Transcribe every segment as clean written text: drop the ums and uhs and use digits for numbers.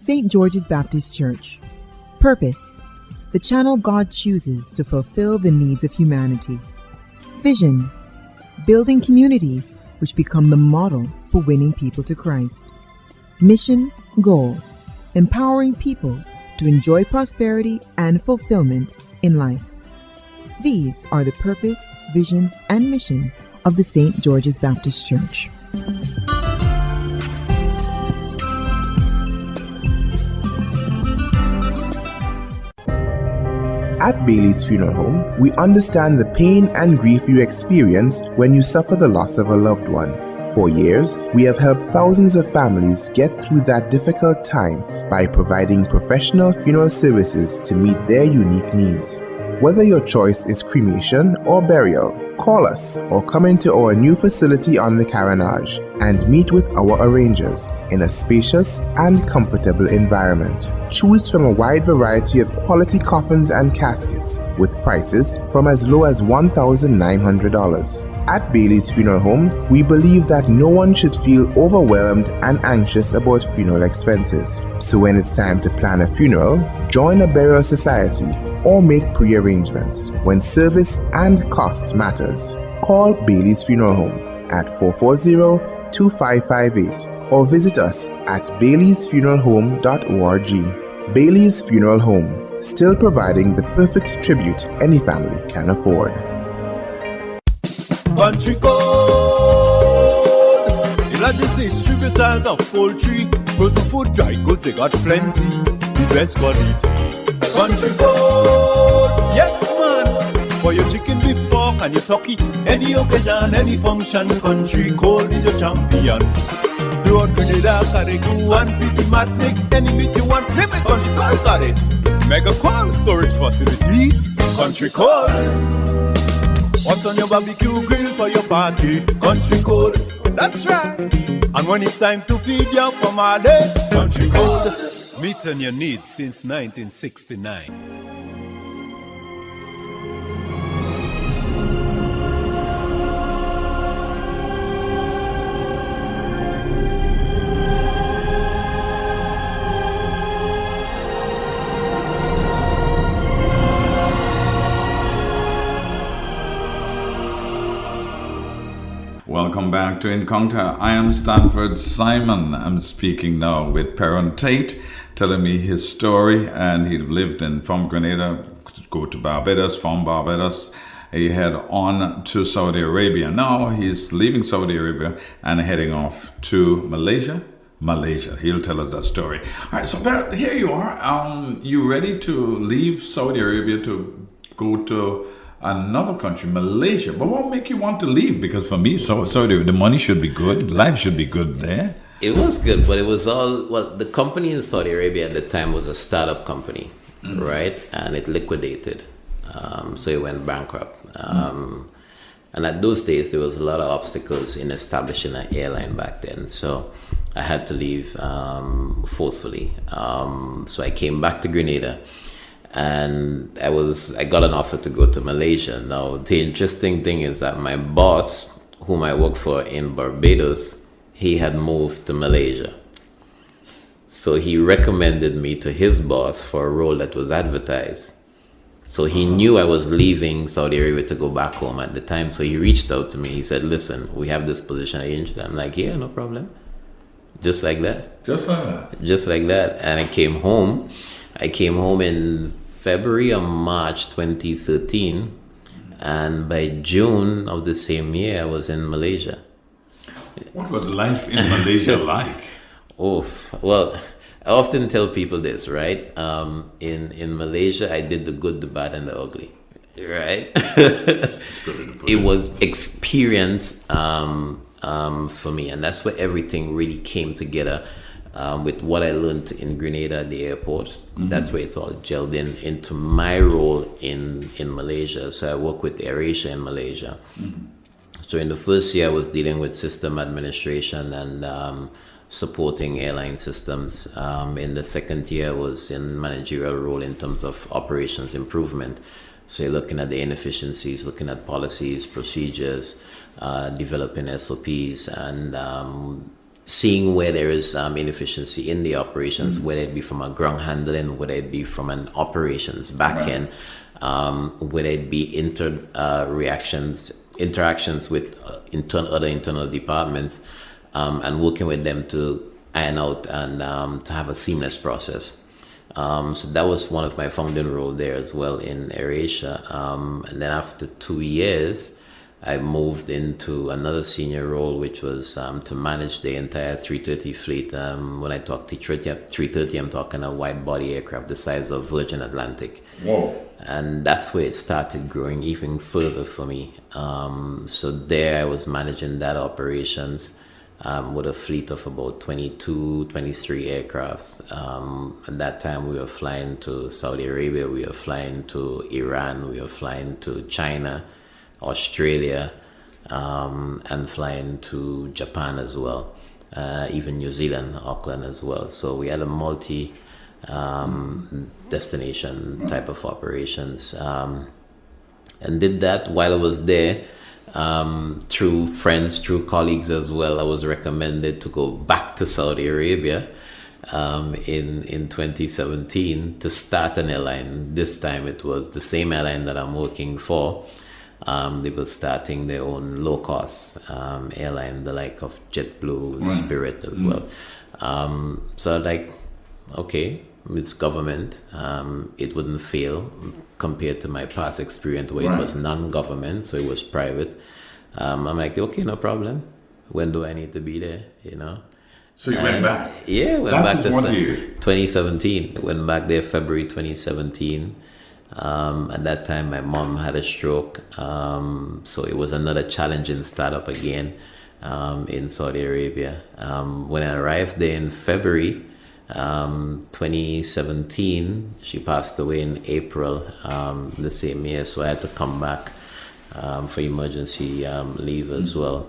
St. George's Baptist Church. Purpose: the channel God chooses to fulfill the needs of humanity. Vision: building communities which become the model for winning people to Christ. Mission, goal: empowering people to enjoy prosperity and fulfillment in life. These are the purpose, vision, and mission of the St. George's Baptist Church. At Bailey's Funeral Home, we understand the pain and grief you experience when you suffer the loss of a loved one. For years, we have helped thousands of families get through that difficult time by providing professional funeral services to meet their unique needs. Whether your choice is cremation or burial, call us or come into our new facility on the Carenage and meet with our arrangers in a spacious and comfortable environment. Choose from a wide variety of quality coffins and caskets with prices from as low as $1,900. At Bailey's Funeral Home, we believe that no one should feel overwhelmed and anxious about funeral expenses. So when it's time to plan a funeral, join a burial society or make pre-arrangements when service and cost matters. Call Bailey's Funeral Home at 440-2558 or visit us at baileysfuneralhome.org. Bailey's Funeral Home, still providing the perfect tribute any family can afford. Country code, the largest distributors of poultry, frozen food, dry goods, they got plenty, the best quality. Country code, yes man, for your chicken, beef, pork and your turkey, any occasion, any function, Country code is your champion. Throughout Grenada, Carrigu and Pity Matnick, any meat you want, name it, Country code got it. Mega cold storage facilities, Country code. What's on your barbecue grill for your party? Country code, that's right. And when it's time to feed your family, Country code. Meeting your needs since 1969. Welcome back to Encounter. I am Stanford Simon. I'm speaking now with Perron Tate, telling me his story, and he lived from Grenada, go to Barbados, from Barbados. He head on to Saudi Arabia. Now he's leaving Saudi Arabia and heading off to Malaysia. He'll tell us that story. All right, so Perron, here you are. You ready to leave Saudi Arabia to go to another country, Malaysia? But what make you want to leave? Because for me, Saudi, the money should be good, life should be good there. It was good, but it was the company in Saudi Arabia at the time was a startup company, right? And it liquidated. So it went bankrupt. And at those days, there was a lot of obstacles in establishing an airline back then. So I had to leave forcefully. So I came back to Grenada. And I got an offer to go to Malaysia. Now, the interesting thing is that my boss, whom I worked for in Barbados, he had moved to Malaysia. So he recommended me to his boss for a role that was advertised. So he knew I was leaving Saudi Arabia to go back home at the time. So he reached out to me. He said, listen, we have this position. I'm like, yeah, no problem. Just like that. Just like that. Just like that. And I came home in February or March 2013, and by June of the same year, I was in Malaysia. What was life in Malaysia like? Well, I often tell people this, right? In Malaysia, I did the good, the bad, and the ugly, right? It was experience for me, and that's where everything really came together. With what I learned in Grenada at the airport, that's where it's all gelled into my role in Malaysia. So I work with AirAsia in Malaysia. So in the first year, I was dealing with system administration and supporting airline systems. In the second year, I was in managerial role in terms of operations improvement. So you're looking at the inefficiencies, looking at policies, procedures, developing SOPs, and seeing where there is inefficiency in the operations, whether it be from a ground handling, whether it be from an operations back end, whether it be interactions with other internal departments, and working with them to iron out and to have a seamless process. So that was one of my founding role there as well in AirAsia. And then after 2 years, I moved into another senior role, which was to manage the entire 330 fleet. When I talk to 330, I'm talking a wide body aircraft the size of Virgin Atlantic. Whoa. And that's where it started growing even further for me. So there I was managing that operations with a fleet of about 22, 23 aircrafts. At that time, we were flying to Saudi Arabia, we were flying to Iran, we were flying to China, Australia, and flying to Japan as well, even New Zealand, Auckland as well. So we had a multi destination type of operations, and did that while I was there. Through friends, through colleagues as well, I was recommended to go back to Saudi Arabia in 2017 to start an airline. This time it was the same airline that I'm working for. They were starting their own low-cost airline, the like of JetBlue, Spirit as well. So like, okay, it's government. It wouldn't fail compared to my past experience where it was non-government, so it was private. I'm like, okay, no problem. When do I need to be there? So you went back? Yeah, went that back to what year? 2017. Went back there February 2017. At that time, my mom had a stroke, so it was another challenging startup again in Saudi Arabia. When I arrived there in February 2017, she passed away in April the same year, so I had to come back for emergency leave as well.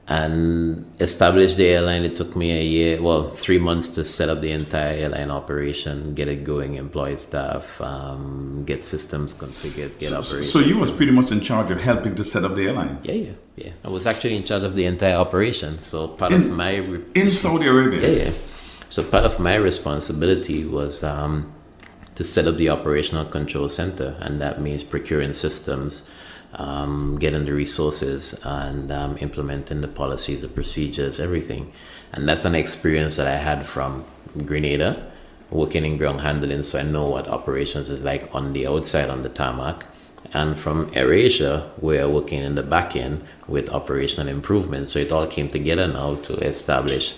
And established the airline. It took me 3 months to set up the entire airline operation, get it going, employ staff, get systems configured, get operations. So you was pretty much in charge of helping to set up the airline? Yeah. I was actually in charge of the entire operation. So part of my... In Saudi Arabia? Yeah. So part of my responsibility was to set up the operational control center, and that means procuring systems, getting the resources, and implementing the policies, the procedures, everything. And that's an experience that I had from Grenada, working in ground handling, so I know what operations is like on the outside on the tarmac. And from AirAsia, we're working in the back end with operational improvement. So it all came together now to establish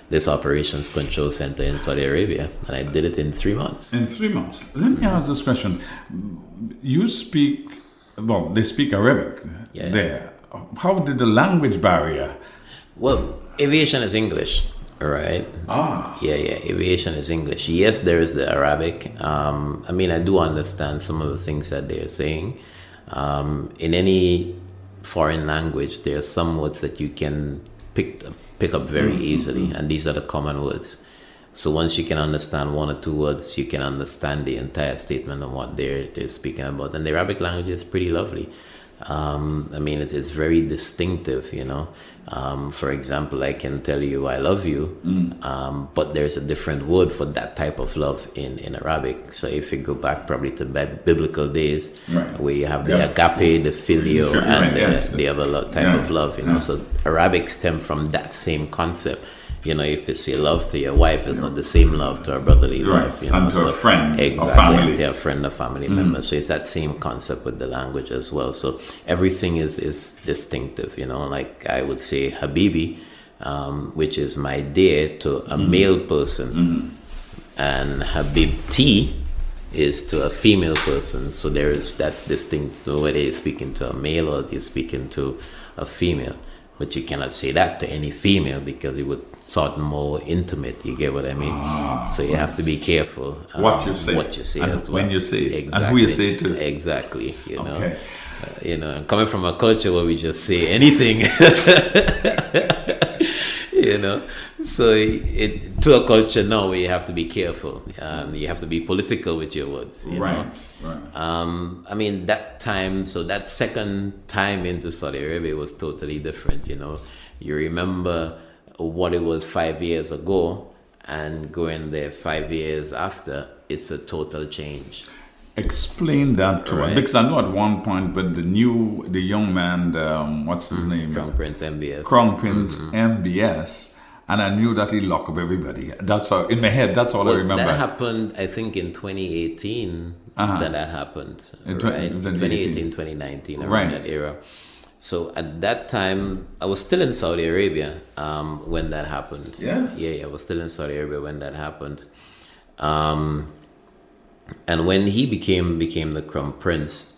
this operations control center in Saudi Arabia, and I did it in 3 months. In 3 months. Let me ask this question. You speak, they speak Arabic there. How did the language barrier? Well, aviation is English, right? Yeah, aviation is English. Yes, there is the Arabic. I do understand some of the things that they're saying. In any foreign language, there are some words that you can pick up very easily, and these are the common words. So once you can understand one or two words, you can understand the entire statement of what they're speaking about. And the Arabic language is pretty lovely. It's very distinctive, For example, I can tell you I love you, but there's a different word for that type of love in Arabic. So if you go back probably to biblical days, where you have the agape, the filio, and the other type of love, So Arabic stem from that same concept. If you say love to your wife, it's not the same love to a brotherly love. And to a friend, exactly, a family. To a friend, a family member. So it's that same concept with the language as well. So everything is distinctive, Like I would say Habibi, which is my dear to a male person, and Habibti is to a female person. So there is that distinct, whether you're speaking to a male or you're speaking to a female. But you cannot say that to any female because it would sound more intimate. You get what I mean? So you have to be careful what you say and as well. When you say it, exactly. And who you say it to. Exactly. Okay. Coming from a culture where we just say anything, So to a culture now where you have to be careful. You have to be political with your words. Right. That time, so that second time into Saudi Arabia was totally different. You remember what it was 5 years ago and going there 5 years after, it's a total change. Explain that to us, Right. because I know at one point, but the young man, what's his name? Crown Prince MBS. Crown Prince MBS, and I knew that he locked up everybody. That's how, in my head, that's all I remember. That happened, I think, in 2018. That happened, In right? 2018. 2019, around Right. that era. So at that time, I was still in Saudi Arabia when that happened. Yeah? I was still in Saudi Arabia when that happened. And when he became the Crown Prince,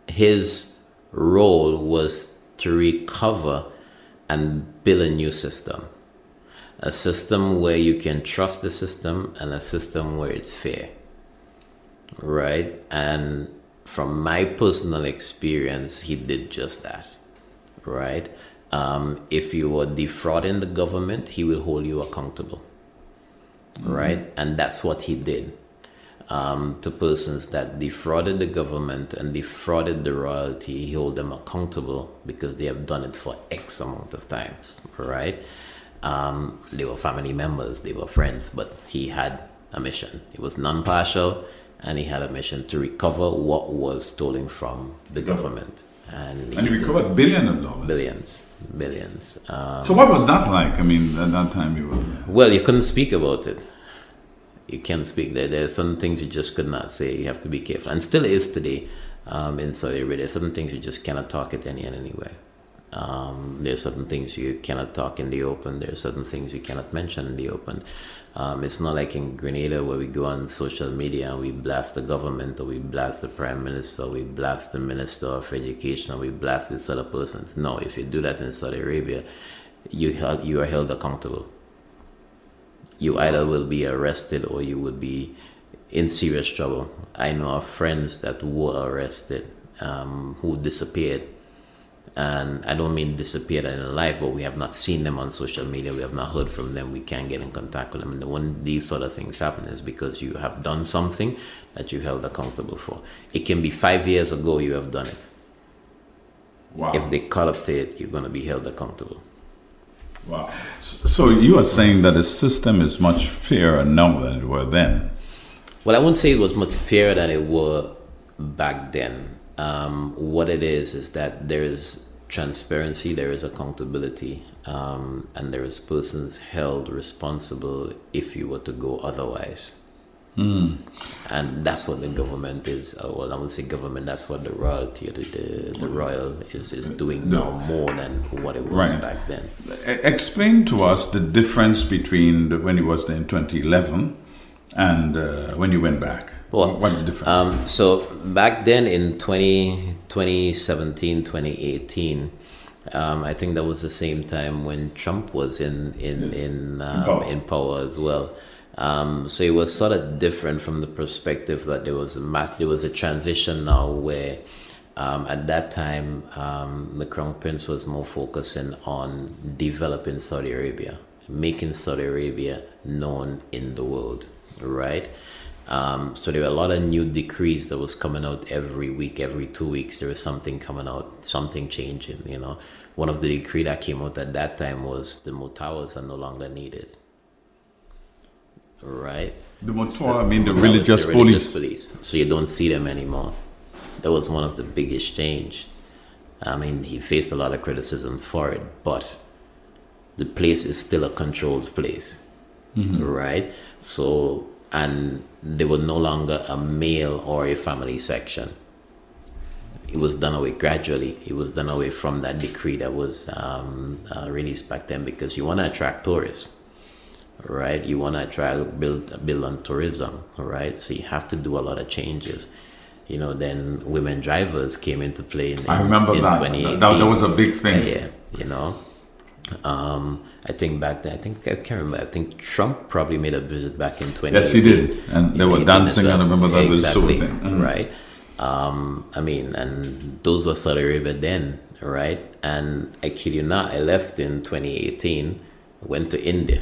his role was to recover and build a new system. A system where you can trust the system and a system where it's fair. Right? And from my personal experience, he did just that. Right? If you were defrauding the government, he will hold you accountable. Right? And that's what he did. To persons that defrauded the government and defrauded the royalty, he held them accountable because they have done it for X amount of times, right? They were family members, they were friends, but he had a mission. He was non-partial, and he had a mission to recover what was stolen from the government. And he recovered billions of dollars. Billions. So what was that like? I mean, at that time you were... Well, you couldn't speak about it. You can't speak there. There are some things you just could not say. You have to be careful, and still is today in Saudi Arabia. There's certain things you just cannot talk at anyway. There's certain things you cannot talk in the open. There's certain things you cannot mention in the open. It's not like in Grenada where we go on social media and we blast the government, or we blast the prime minister, or we blast the minister of education, or we blast these other persons. No, if you do that in Saudi Arabia, you are held accountable. You either will be arrested or you would be in serious trouble. I know of friends that were arrested, who disappeared. And I don't mean disappeared in life, but we have not seen them on social media. We have not heard from them. We can't get in contact with them. And when these sort of things happen is because you have done something that you held accountable for. It can be 5 years ago you have done it. Wow. If they call up to it, you're going to be held accountable. Wow. So you are saying that the system is much fairer now than it were then? Well, I wouldn't say it was much fairer than it were back then. What it is that there is transparency, there is accountability, and there is persons held responsible if you were to go otherwise. And that's what the government is. Well, I would say government. That's what the royalty, the royal is doing now more than what it was back then. Explain to us the difference between when you was there in 2011 and when you went back. Well, what's the difference? So back then in 2017, 2018, I think that was the same time when Trump was in power as well. So it was sort of different from the perspective that there was a transition now where at that time the Crown Prince was more focusing on developing Saudi Arabia, making Saudi Arabia known in the world, right? So there were a lot of new decrees that was coming out every week, every 2 weeks. There was something coming out, something changing, you know. One of the decree that came out at that time was the Mutawwas are no longer needed. Right? The Mutawwa, I mean the religious police. So you don't see them anymore. That was one of the biggest change. I mean, he faced a lot of criticism for it, but the place is still a controlled place. Right? So, and there was no longer a male or a family section. It was done away gradually. It was done away from that decree that was released back then, because you want to attract tourists, right? You want to build on tourism, right? So you have to do a lot of changes. You know, then women drivers came into play in I remember in that. 2018. That was a big thing. Yeah, you know. I think back then, I can't remember. I think Trump probably made a visit back in 2018. Yes, he did. And they were dancing. I remember that exactly. was so thing. Right. I mean, and those were Saudi Arabia then, right? And I kid you not, I left in 2018, went to India.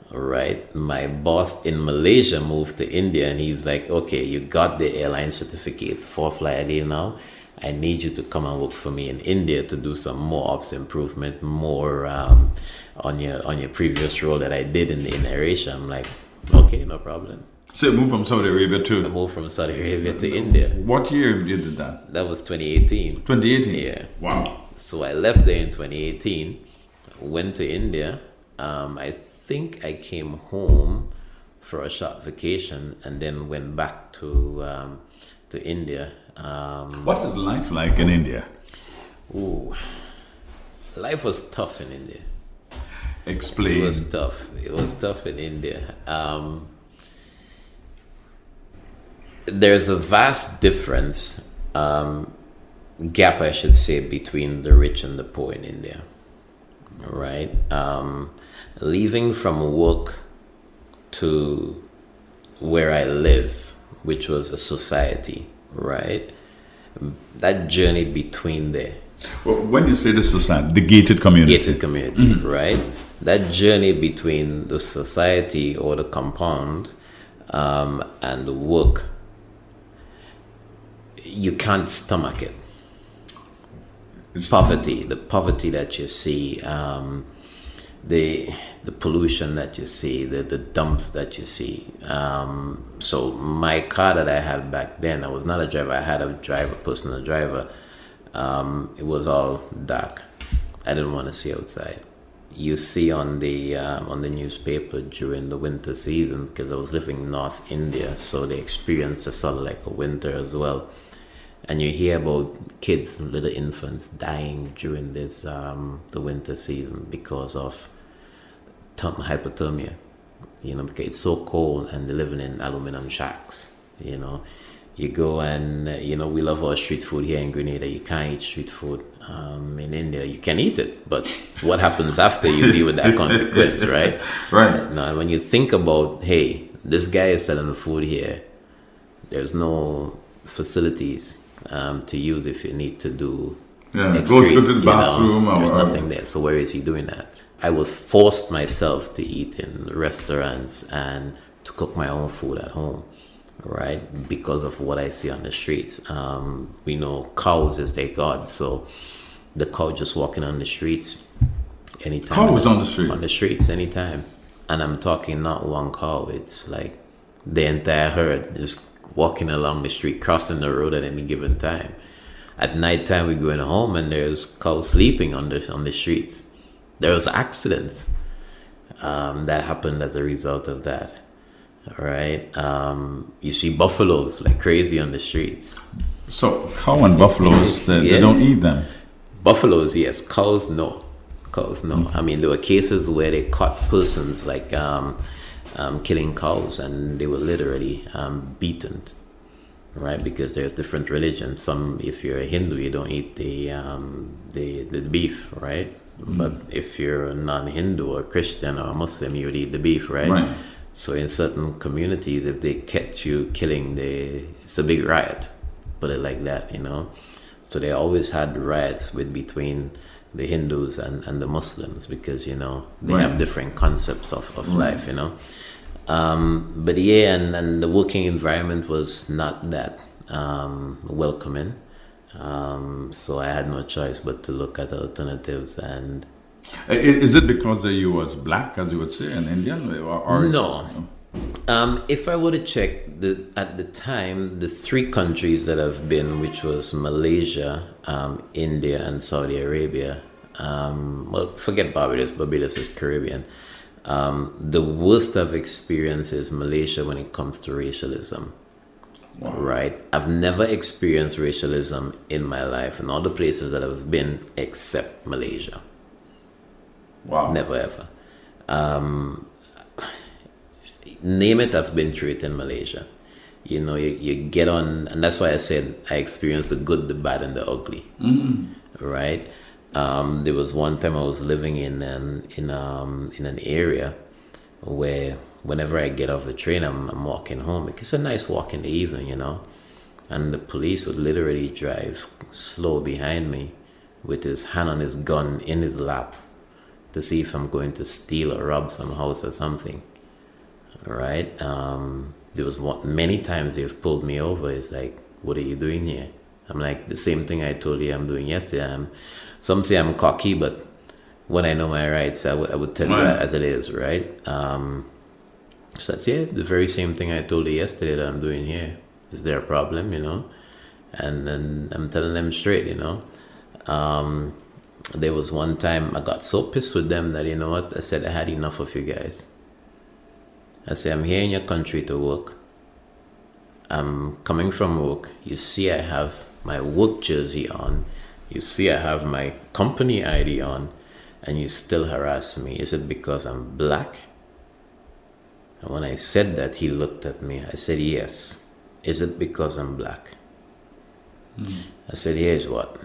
Right. My boss in Malaysia moved to India, and he's like, okay, you got the airline certificate, 4 fly a day now. I need you to come and work for me in India to do some more ops improvement, more on your previous role that I did in Asia. I'm like, okay, no problem. So you moved from Saudi Arabia I to... moved from Saudi Arabia to India. What year you did that? That was 2018. 2018? Yeah. Wow. So I left there in 2018, went to India. I think I came home for a short vacation and then went back to India. What is life like in India? Ooh, life was tough in India. Explain. It was tough. It was tough in India. There's a vast difference, gap, I should say, between the rich and the poor in India. Right? Leaving from work to where I live, which was a society, right? That journey between there. Well, when you say the society, the gated community. Gated community, right? That journey between the society or the compound and the work, you can't stomach it. Poverty, the poverty that you see, the pollution that you see, the dumps that you see. So my car that I had back then, I was not a driver. I had a driver, personal driver. It was all dark. I didn't want to see outside. You see on the newspaper during the winter season, because I was living in North India, so they experienced a sort of like a winter as well. And you hear about kids, little infants dying during this the winter season because of hypothermia, because it's so cold and they're living in aluminum shacks. You go and we love our street food here in Grenada. You can't eat street food in India. You can eat it, but what happens after you deal with that consequence, right? Right. Now, when you think about, hey, this guy is selling the food here, there's no facilities to use if you need to do excrete, go to the bathroom. There's nothing there. So where is he doing that? I was forced myself to eat in restaurants and to cook my own food at home, right? Because of what I see on the streets. We know cows is their god, so the cow just walking on the streets anytime. Cows on the street? On the streets anytime. And I'm talking not one cow, it's like the entire herd just walking along the street, crossing the road at any given time. At night time, we going home and there's cows sleeping on the streets. There was accidents that happened as a result of that. All right. You see buffaloes like crazy on the streets. So cow and buffaloes, they don't eat them? Buffaloes, yes. Cows, no. Cows, no. Mm-hmm. I mean, there were cases where they caught persons like killing cows and they were literally beaten, right? Because there's different religions. Some, if you're a Hindu, you don't eat the beef, right? Mm-hmm. But if you're a non-Hindu or Christian or Muslim, you would eat the beef, right? Right. So in certain communities, if they catch you killing, it's a big riot, put it like that, So they always had riots between the Hindus and the Muslims because, they have different concepts of life, But yeah, and the working environment was not that welcoming. So I had no choice but to look at alternatives. And is it because you was black, as you would say, an Indian? Or no. If I were to check at the time, the three countries that I've been, which was Malaysia, India, and Saudi Arabia. Well, forget Barbados. Barbados is Caribbean. The worst I've experienced is Malaysia when it comes to racialism. Wow. Right? I've never experienced racialism in my life in all the places that I've been except Malaysia. Wow. Never ever. Name it, I've been through it in Malaysia. You get on, and that's why I said I experienced the good, the bad, and the ugly. Mm-hmm. Right? There was one time I was living in an area where whenever I get off the train, I'm walking home. It's a nice walk in the evening, and the police would literally drive slow behind me with his hand on his gun in his lap to see if I'm going to steal or rob some house or something. All right. There was many times they've pulled me over. It's like, what are you doing here? I'm like, the same thing I told you I'm doing yesterday. Some say I'm cocky, but when I know my rights, I would tell you as it is, right? So that's, the very same thing I told you yesterday that I'm doing here. Is there a problem, And then I'm telling them straight, There was one time I got so pissed with them that, I said, I had enough of you guys. I said, I'm here in your country to work. I'm coming from work. You see I have my work jersey on. You see I have my company ID on. And you still harass me. Is it because I'm black? And when I said that, he looked at me. I said, yes. Is it because I'm black? I said, here's what.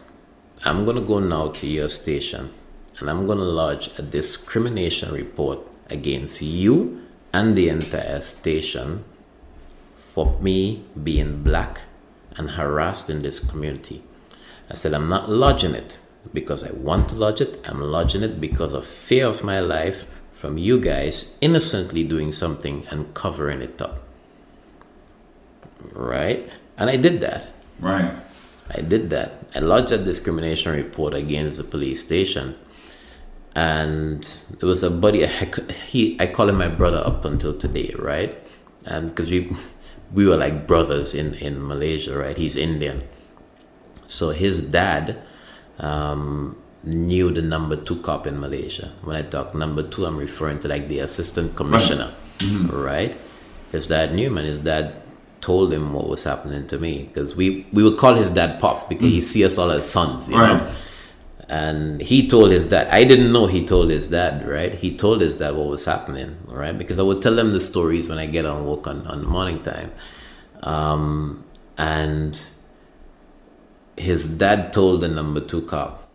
I'm going to go now to your station and I'm going to lodge a discrimination report against you and the entire station for me being black and harassed in this community. I said, I'm not lodging it because I want to lodge it. I'm lodging it because of fear of my life from you guys innocently doing something and covering it up. Right? And I did that. Right. I did that. I lodged a discrimination report against the police station. And there was a buddy, I call him my brother up until today, right? And because we were like brothers in Malaysia, right? He's Indian. So his dad knew the number 2 cop in Malaysia. When I talk number 2, I'm referring to like the assistant commissioner, right? His dad knew him, and his dad told him what was happening to me, because we would call his dad Pops because he see us all as sons, you know. And he told his dad. I didn't know he told his dad, right? He told his dad what was happening, right? Because I would tell them the stories when I get on work on the morning time. And his dad told the number 2 cop,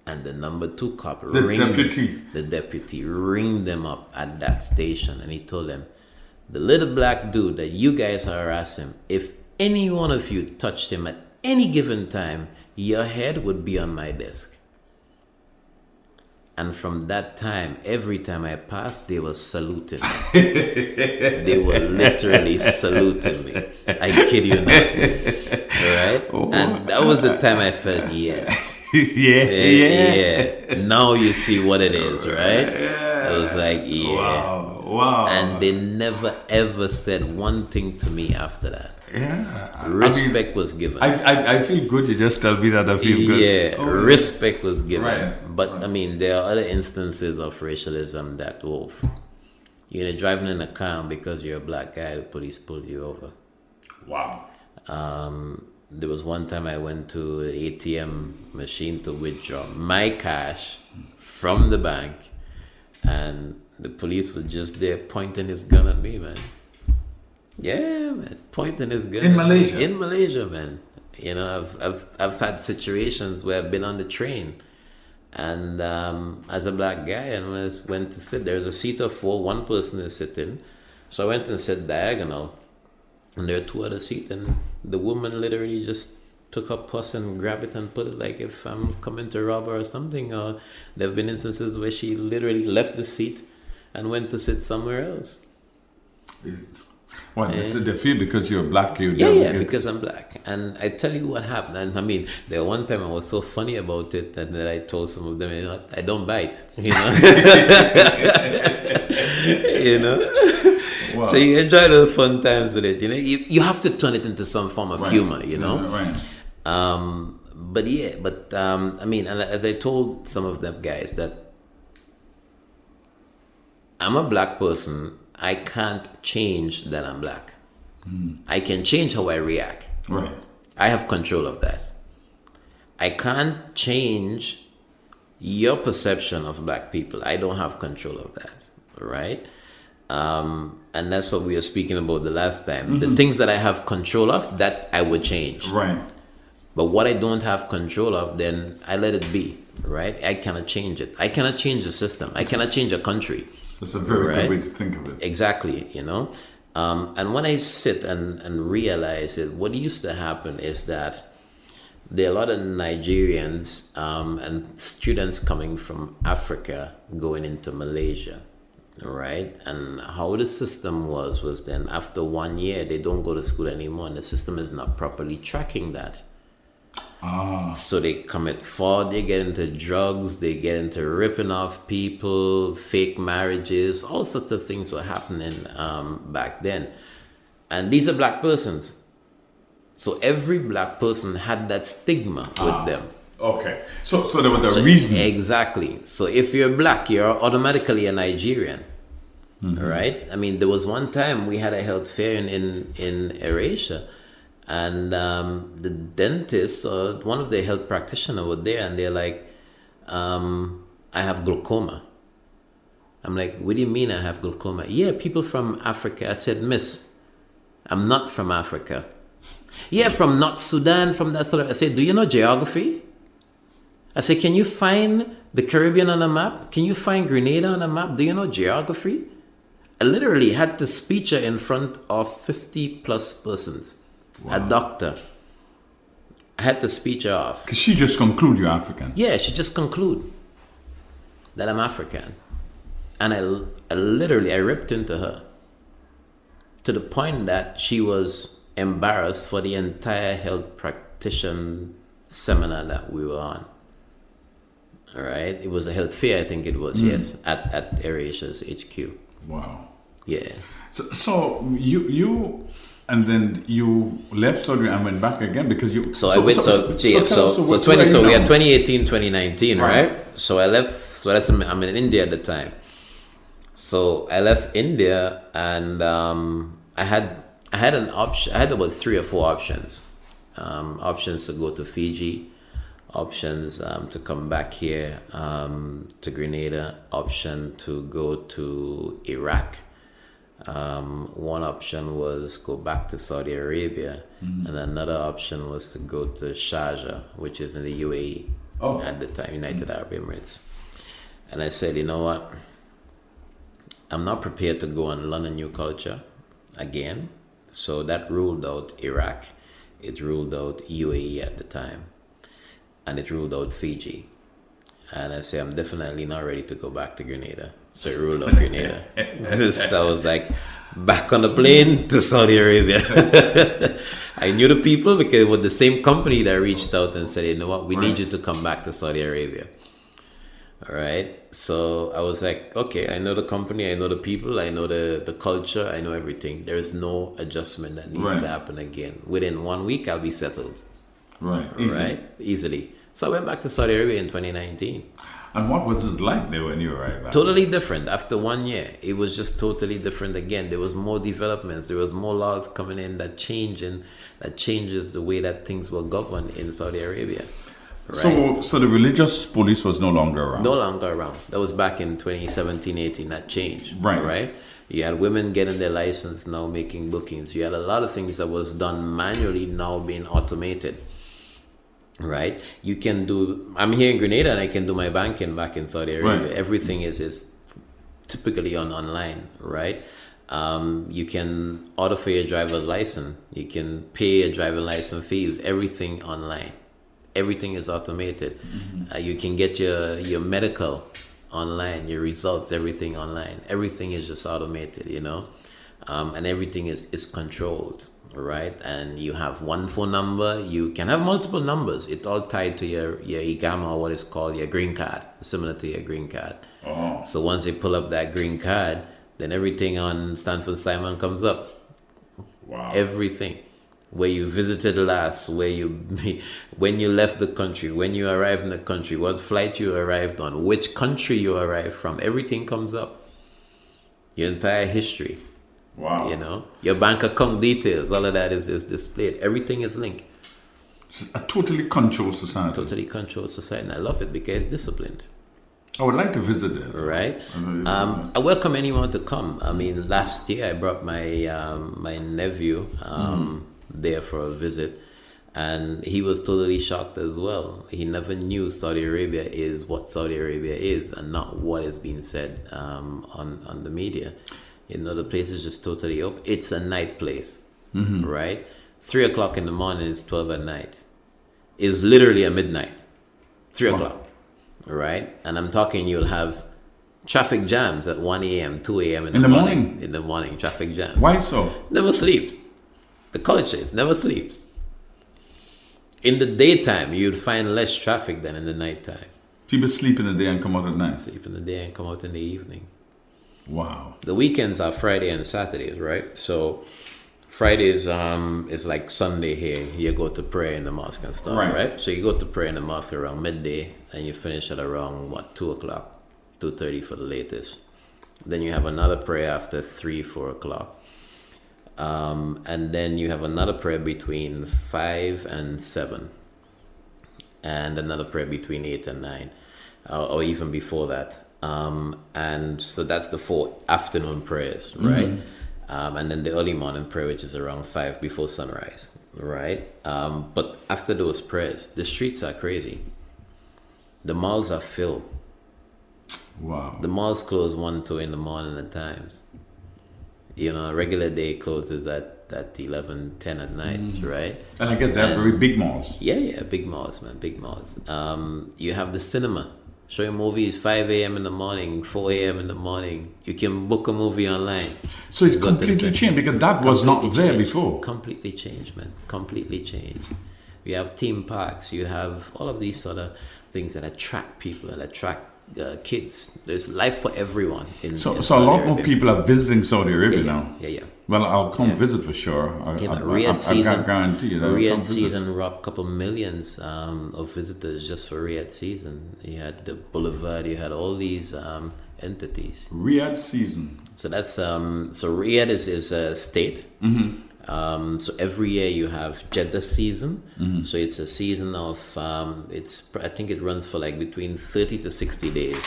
and the number 2 cop the deputy ringed them up at that station, and he told them, the little black dude that you guys are harassing, if any one of you touched him at any given time, your head would be on my desk. And from that time, every time I passed, they were saluting me. They were literally saluting me. I kid you not. Right? Oh, and that was the time I felt, yes. Yeah. Now you see what it is, right? I was like, Wow. And they never ever said one thing to me after that. Yeah. Respect was given. I feel good. You just tell me that I feel good. Yeah, respect was given. Right. But I mean, there are other instances of racialism that you're driving in a car, and because you're a black guy, the police pulled you over. Wow. There was one time I went to an ATM machine to withdraw my cash from the bank, and the police was just there pointing his gun at me, man. Yeah, man, pointing his gun in Malaysia. In Malaysia, man. You know, I've had situations where I've been on the train, and as a black guy, and when I went to sit, there's a seat of 4, one person is sitting, so I went and sat diagonal, and there are 2 other seats, and the woman literally just took her purse and grabbed it and put it like if I'm coming to rob her or something. Or there have been instances where she literally left the seat and went to sit somewhere else. What? So they feel because you're black, because I'm black. And I tell you what happened. And I mean, there one time I was so funny about it that I told some of them, you know, I don't bite, you know. You know. Wow. So you enjoy the fun times with it, you know. You have to turn it into some form of humor, you know. Right. I mean, and as I told some of them guys that I'm a black person, I can't change that I'm black. I can change how I react. Right. I have control of that. I can't change your perception of black people. I don't have control of that, right? And that's what we were speaking about the last time. The things that I have control of, that I would change. Right. But what I don't have control of, then I let it be, right? I cannot change it. I cannot change the system. I cannot change a country. That's a very good way to think of it. Exactly, you know. And when I sit and realize it, what used to happen is that there are a lot of Nigerians and students coming from Africa going into Malaysia, right? And how the system was then after 1 year, they don't go to school anymore, and the system is not properly tracking that. So they commit fraud, they get into drugs, they get into ripping off people, fake marriages, all sorts of things were happening back then. And these are black persons. So every black person had that stigma with them. Okay. So there was a reason. Exactly. So if you're black, you're automatically a Nigerian. Right? I mean, there was one time we had a health fair in Eurasia, and the dentist or one of the health practitioners were there, and they're like, I have glaucoma. I'm like, what do you mean I have glaucoma? Yeah, people from Africa. I said, miss, I'm not from Africa. Yeah, from North Sudan, from that sort of. I said, do you know geography? I said, can you find the Caribbean on a map? Can you find Grenada on a map? Do you know geography? I literally had to speech her in front of 50 plus persons. Wow. A doctor. I had to speech her off. Because she just conclude you're African. Yeah, she just conclude that I'm African. And I literally ripped into her to the point that she was embarrassed for the entire health practitioner seminar that we were on. All right. It was a health fair, I think it was, yes, at AirAsia's HQ. Wow. Yeah. So you and then you left Saudi and went back again because you. So I went. So we had 2018, 2019, right? So I left. So I'm in India at the time. So I left India, and I had an option. I had about 3 or 4 options. Options to go to Fiji, options to come back here to Grenada, option to go to Iraq. One option was go back to Saudi Arabia, and another option was to go to Sharjah, which is in the UAE at the time, United Arab Emirates. And I said, you know what? I'm not prepared to go and learn a new culture again. So that ruled out Iraq. It ruled out UAE at the time. And it ruled out Fiji. And I said, I'm definitely not ready to go back to Grenada. So it ruled out Grenada. So I was like, back on the plane to Saudi Arabia. I knew the people because it was the same company that reached out and said, you know what, we need you to come back to Saudi Arabia. All right. So I was like, okay, I know the company, I know the people, I know the culture, I know everything. There is no adjustment that needs to happen again. Within 1 week, I'll be settled. Right. Easily. So I went back to Saudi Arabia in 2019. And what was it like there when you arrived back? Totally different. After 1 year, it was just totally different again. There was more developments. There was more laws coming in that changes the way that things were governed in Saudi Arabia. Right? So the religious police was no longer around? No longer around. That was back in 2017, 18. That changed. Right? You had women getting their license, now making bookings. You had a lot of things that was done manually, now being automated. Right? You can do, I'm here in Grenada and I can do my banking back in Saudi Arabia. Right. Everything is typically online, right? You can order for your driver's license. You can pay your driver's license fees. Everything online. Everything is automated. You can get your medical online, your results, everything online. Everything is just automated, you know? And everything is controlled. Right, and you have one phone number. You can have multiple numbers. It's all tied to your IGAMA, or what is called your green card, similar to your green card. Oh. So once they pull up that green card, then everything on Stanford Simon comes up. Wow! Everything, where you visited last, when you left the country, when you arrived in the country, what flight you arrived on, which country you arrived from, everything comes up. Your entire history. Wow. You know, your bank account details, all of that is displayed. Everything is linked. It's a totally controlled society. Totally controlled society. And I love it because it's disciplined. I would like to visit it. Right. I welcome anyone to come. I mean, last year I brought my my nephew there for a visit. And he was totally shocked as well. He never knew Saudi Arabia is what Saudi Arabia is and not what is being said on the media. You know, the place is just totally open. It's a night place, right? 3 o'clock in the morning is 12 at night. It's literally a midnight, 3 o'clock, right? And I'm talking, you'll have traffic jams at 1 a.m., 2 a.m. in the morning. In the morning, traffic jams. Why so? Never sleeps. The culture, it never sleeps. In the daytime, you'd find less traffic than in the nighttime. People sleep in the day and come out at night. Sleep in the day and come out in the evening. Wow. The weekends are Friday and Saturdays, right? So Fridays is like Sunday here. You go to prayer in the mosque and stuff, right? So you go to prayer in the mosque around midday and you finish at around 2 o'clock, 2:30 for the latest. Then you have another prayer after 3, 4 o'clock. And then you have another prayer between 5 and 7. And another prayer between 8 and 9. Or even before that. And so that's the 4 afternoon prayers, right? And then the early morning prayer, which is around 5 before sunrise, right? But after those prayers, the streets are crazy. The malls are filled. Wow. The malls close 1, 2 in the morning at times. You know, a regular day closes at 11, 10 at night, right? And I guess they're very big malls. Yeah, big malls, man, big malls. You have the cinema, showing movies 5 a.m. in the morning, 4 a.m. in the morning. You can book a movie online. So it's completely changed because that was not there before. Completely changed, man. Completely changed. You have theme parks. You have all of these sort of things that attract people and attract kids. There's life for everyone. So a lot more people are visiting Saudi Arabia now. Yeah. Well, I'll come visit for sure. I guarantee you that. Riyadh season rocked a couple millions of visitors just for Riyadh season. You had the boulevard. You had all these entities. Riyadh season. So that's so Riyadh is a state. So every year you have Jeddah season. So it's a season of I think it runs for like between 30 to 60 days.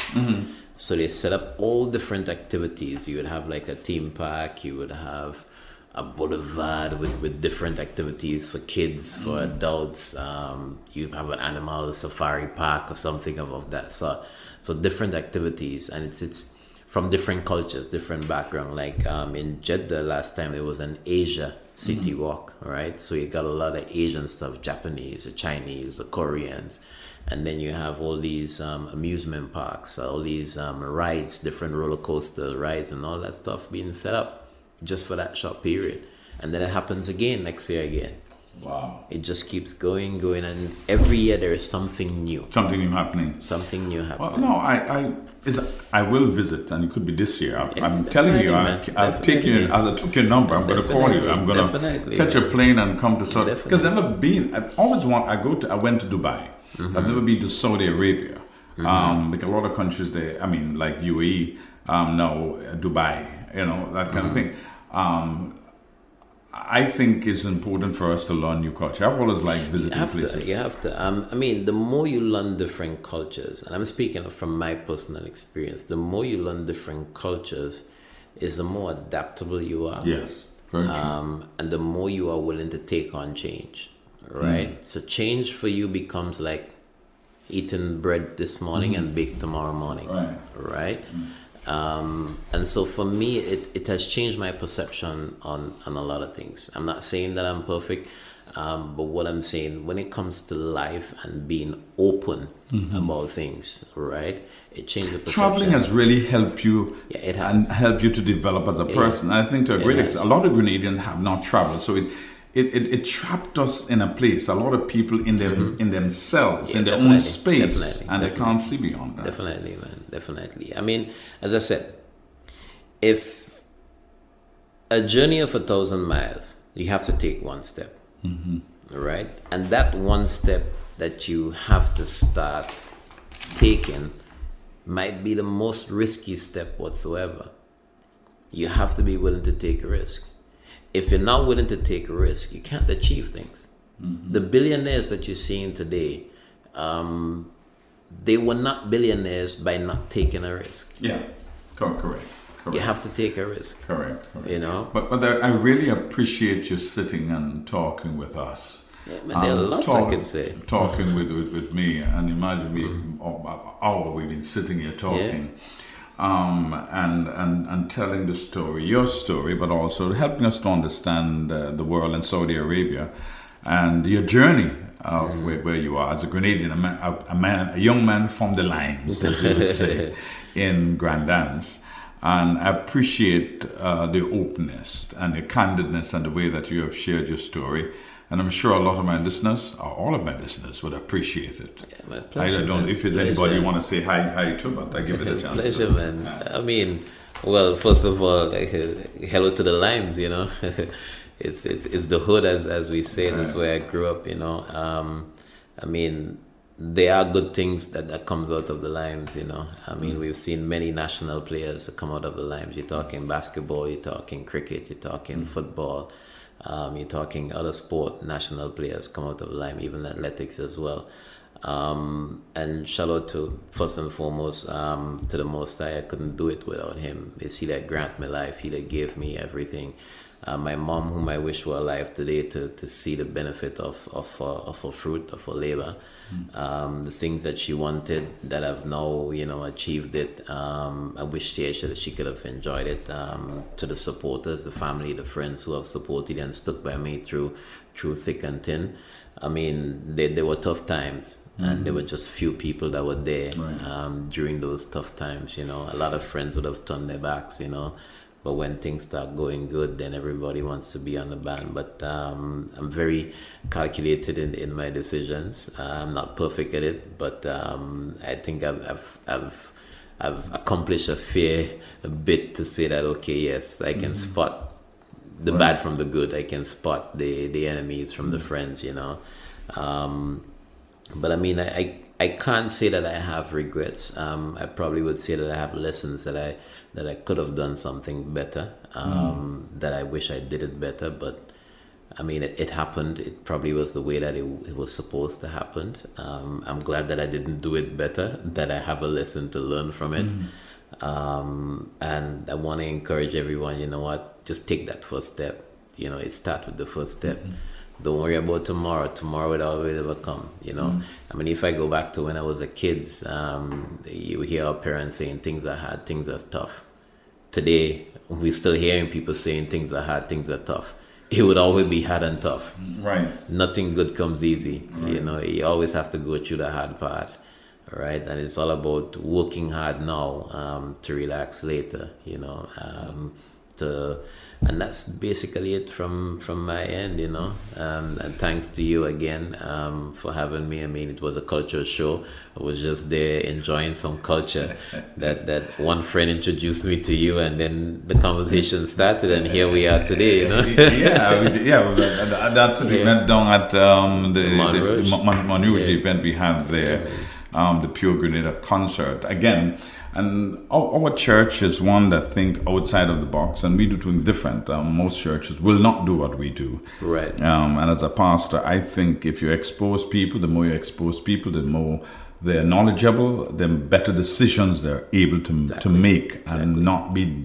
So they set up all different activities. You would have like a theme park. You would have a boulevard with different activities for kids, for adults. You have an animal safari park or something of that sort. So different activities, and it's from different cultures, different background. Like in Jeddah last time, it was an Asia city walk, right? So you got a lot of Asian stuff, Japanese, the Chinese, the Koreans. And then you have all these amusement parks, all these rides, different roller coaster rides and all that stuff being set up just for that short period. And then it happens again next year again. Wow. It just keeps going, and every year there is something new. Something new happening. Well, no, I will visit, and it could be this year. I'm telling you, I'll take you. As I took your number, I'm going to call you. I'm going to catch a plane and come to Saudi. Because I've never been. I went to Dubai. I've never been to Saudi Arabia. Like a lot of countries there. I mean, like UAE, Dubai. That kind of thing. I think it's important for us to learn new culture. I've always liked visiting places. You have to. I mean, the more you learn different cultures, and I'm speaking from my personal experience, the more you learn different cultures, is the more adaptable you are. Yes, very true. And the more you are willing to take on change, right? So change for you becomes like eating bread this morning and bake tomorrow morning, right? And so for me, it has changed my perception on a lot of things. I'm not saying that I'm perfect, but what I'm saying, when it comes to life and being open about things, right? It changed the perception. Traveling has really helped you, it has. And helped you to develop as a person. I think to a great extent, a lot of Grenadians have not traveled, so it trapped us in a place. A lot of people in themselves, in their own space, and they can't see beyond that. Definitely, man. Definitely. I mean, as I said, if a journey of 1,000 miles, you have to take one step, right? And that one step that you have to start taking might be the most risky step whatsoever. You have to be willing to take a risk. If you're not willing to take a risk, you can't achieve things. The billionaires that you're seeing today, they were not billionaires by not taking a risk. Yeah, correct. You have to take a risk. Correct. But I really appreciate you sitting and talking with us. Yeah, man, there are lots I can say. Talking with me, and imagine me, hour we've been sitting here talking. And telling the story, your story, but also helping us to understand the world in Saudi Arabia and your journey of where you are as a Grenadian, a young man from the lines, as you would say, in Grand Anse. And I appreciate the openness and the candidness and the way that you have shared your story. And I'm sure a lot of my listeners, or all of my listeners, would appreciate it. Yeah, my pleasure. I don't know if there's anybody you want to say hi to, but I give it a chance. Pleasure, man. I mean, well, first of all, hello to the Limes, you know. It's the hood, as we say. That's where I grew up, you know. I mean, there are good things that comes out of the Limes, you know. I mean, we've seen many national players come out of the Limes. You're talking basketball, you're talking cricket, you're talking football, you're talking other sport, national players come out of the Lime, even athletics as well. And shout out to, first and foremost, to the Most High. I couldn't do it without him. It's he that grant me life, he that gave me everything. My mom, whom I wish were alive today to see the benefit of her fruit, of her labor. The things that she wanted that I've now, you know, achieved it. I wish that she could have enjoyed it. To the supporters, the family, the friends who have supported and stuck by me through thick and thin. I mean, they were tough times, and there were just few people that were there during those tough times. You know, a lot of friends would have turned their backs, you know. But when things start going good, then everybody wants to be on the band. But I'm very calculated in my decisions. I'm not perfect at it, but I think I've accomplished a fair bit to say that, okay, yes, I can spot the bad from the good. I can spot the enemies from the friends, you know. But I mean, I can't say that I have regrets. I probably would say that I have lessons that I could have done something better, that I wish I did it better. But I mean, it happened. It probably was the way that it was supposed to happen. I'm glad that I didn't do it better, that I have a lesson to learn from it. And I want to encourage everyone, you know what, just take that first step. You know, it starts with the first step. Don't worry about tomorrow. Tomorrow will always ever come, you know. I mean, if I go back to when I was a kid, you hear our parents saying things are hard, things are tough. Today, we're still hearing people saying things are hard, things are tough. It would always be hard and tough. Right. Nothing good comes easy. You know, you always have to go through the hard part. All right. And it's all about working hard now to relax later, you know. And that's basically it from my end, you know. And thanks to you again for having me. I mean, it was a culture show. I was just there enjoying some culture that one friend introduced me to you, and then the conversation started, and here we are today, you know. That's what we met down at the Monrouge event we had there, the Pure Grenada concert. Again, and our church is one that think outside of the box, and we do things different. Most churches will not do what we do. Right. And as a pastor, I think if you expose people, the more you expose people, the more they're knowledgeable, the better decisions they're able to make, and not be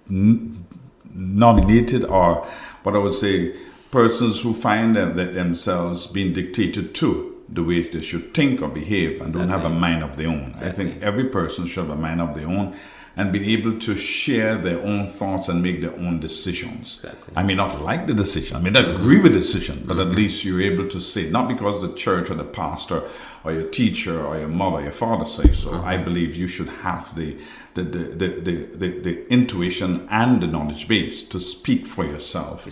nominated, or what I would say, persons who find that themselves being dictated to the way they should think or behave, and don't have a mind of their own. I think every person should have a mind of their own and be able to share their own thoughts and make their own decisions. I may not like the decision, I may not agree with the decision, but at least you're able to say, not because the church or the pastor or your teacher or your mother or your father say so. I believe you should have the intuition and the knowledge base to speak for yourself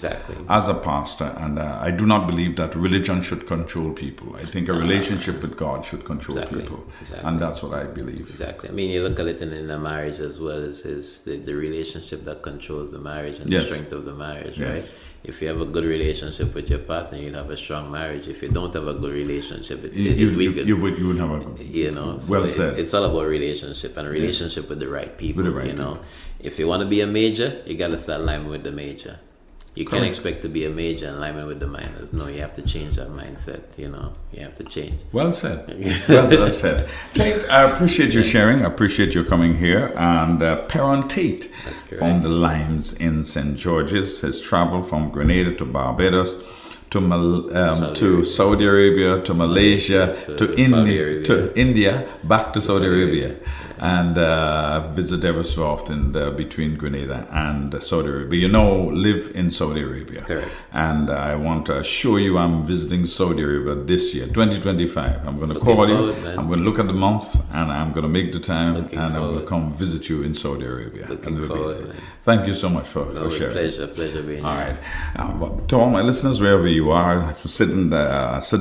as a pastor. And I do not believe that religion should control people. I think a relationship with God should control people. And that's what I believe. I mean, you look at it in a marriage as well, is the relationship that controls the marriage and the strength of the marriage, right? If you have a good relationship with your partner, you'll have a strong marriage. If you don't have a good relationship, it weakens. You wouldn't have a good, you know. So well said. It's all about relationship, and a relationship with the right people. You know, if you want to be a major, you got to start lining with the major. You can't expect to be a major and lining with the minors. No, you have to change that mindset. You know, you have to change. Well said. Well said. Tate, I appreciate your sharing. I appreciate your coming here. And Perron Tate from the Limes in St. George's has traveled from Grenada to Barbados, to Saudi Arabia, to Malaysia, to India, back to Saudi Arabia. And visit ever so often between Grenada and Saudi Arabia. You know, live in Saudi Arabia. Correct. And I want to assure you I'm visiting Saudi Arabia this year, 2025. I'm going to call you, I'm going to look at the month, and I'm going to make the time, I'm going to come visit you in Saudi Arabia. Looking forward, man. Thank you so much for sharing. Pleasure being here. All right. To all my listeners, wherever you you are, sit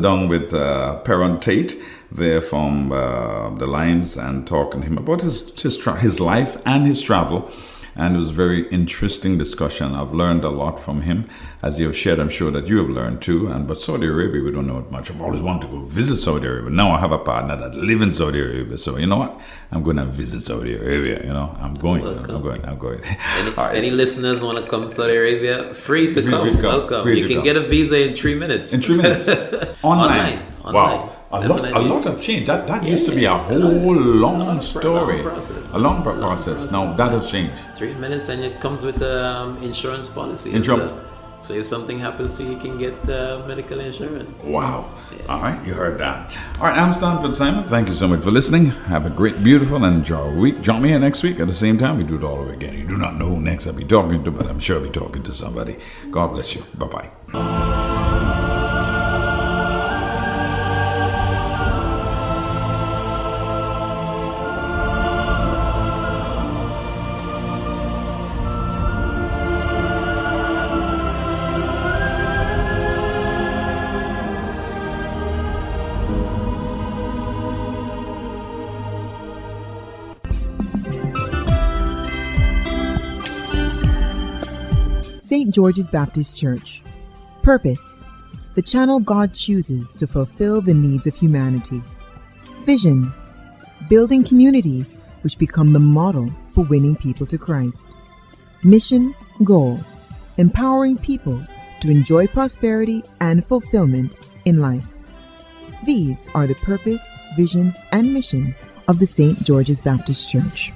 down with Perron Tate there from the Lions and talking to him about his life and his travel. And it was a very interesting discussion. I've learned a lot from him, as you have shared. I'm sure that you have learned too. But Saudi Arabia, we don't know much. I've always wanted to go visit Saudi Arabia. Now I have a partner that lives in Saudi Arabia. So you know what? I'm going to visit Saudi Arabia. I'm going. Any listeners want to come to Saudi Arabia? Free to come. Welcome. You can get a visa in 3 minutes. In 3 minutes. Online. Wow. A lot have changed. That used to be a whole long story. A long process. Now that has changed. 3 minutes, and it comes with the insurance policy. So if something happens to you, you can get medical insurance. Wow. Yeah. All right, you heard that. All right, I'm Stanford Simon. Thank you so much for listening. Have a great, beautiful, and enjoy week. Join me here next week at the same time. We do it all over again. You do not know who next I'll be talking to, but I'm sure I'll be talking to somebody. God bless you. Bye-bye. St. George's Baptist Church. Purpose: the channel God chooses to fulfill the needs of humanity. Vision: building communities which become the model for winning people to Christ. Mission, goal: empowering people to enjoy prosperity and fulfillment in life. These are the purpose, vision, and mission of the St. George's Baptist Church.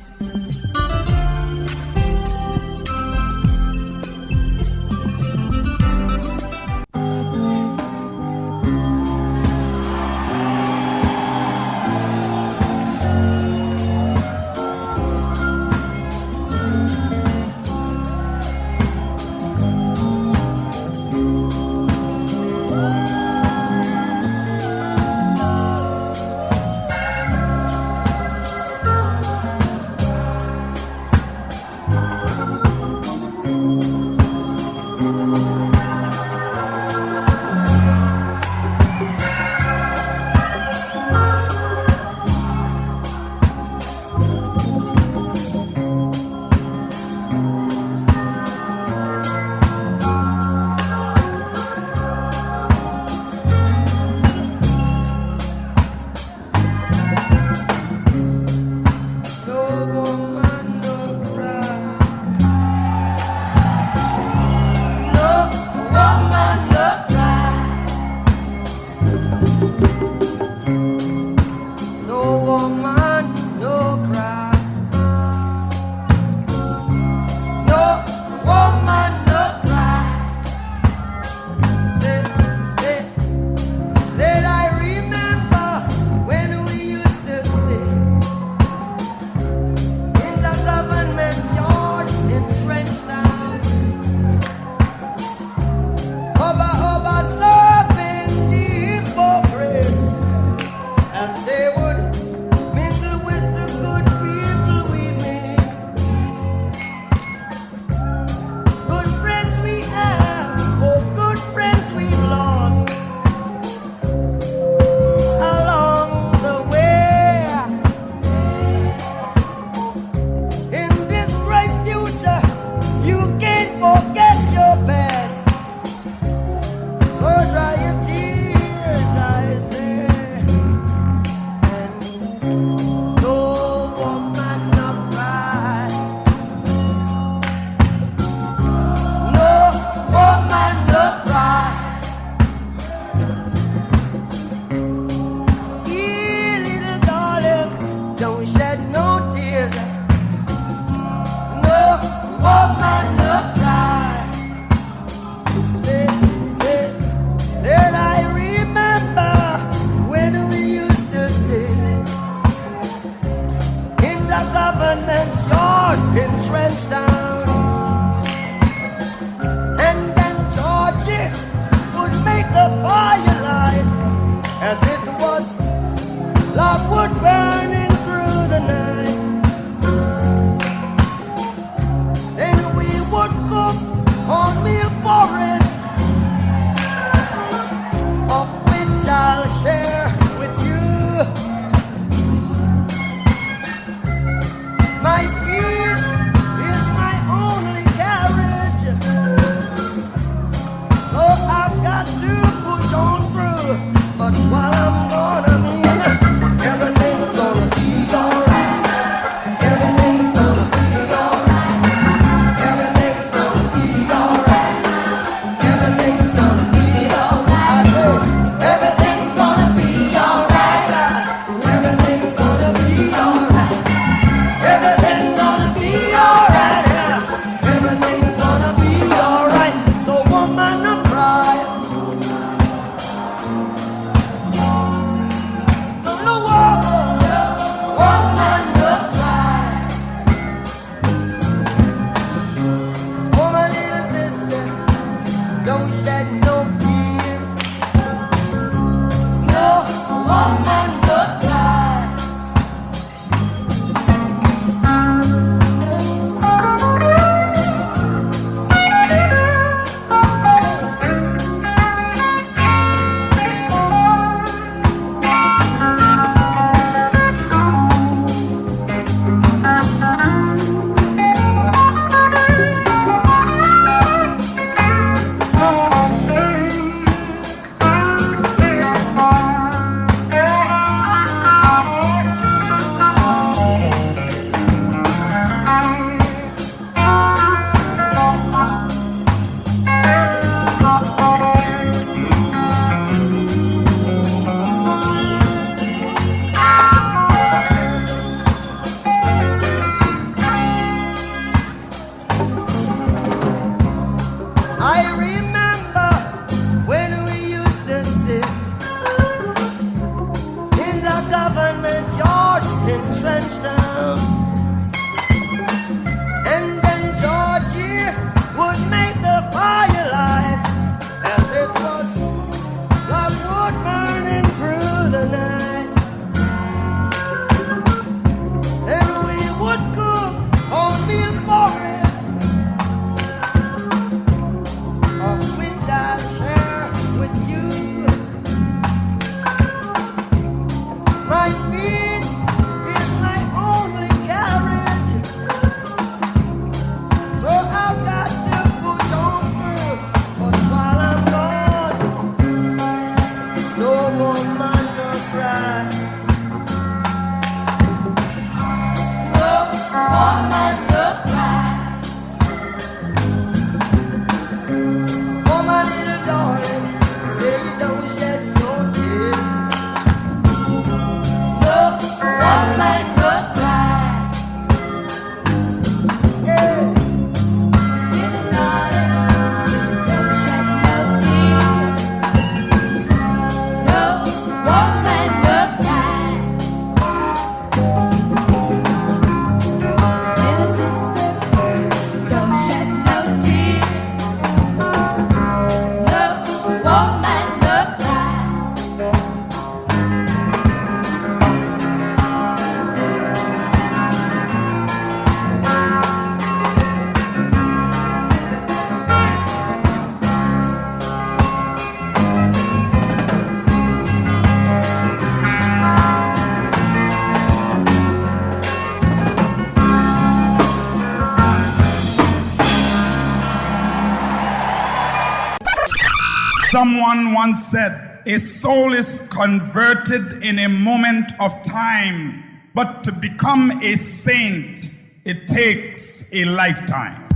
Someone once said, a soul is converted in a moment of time, but to become a saint, it takes a lifetime.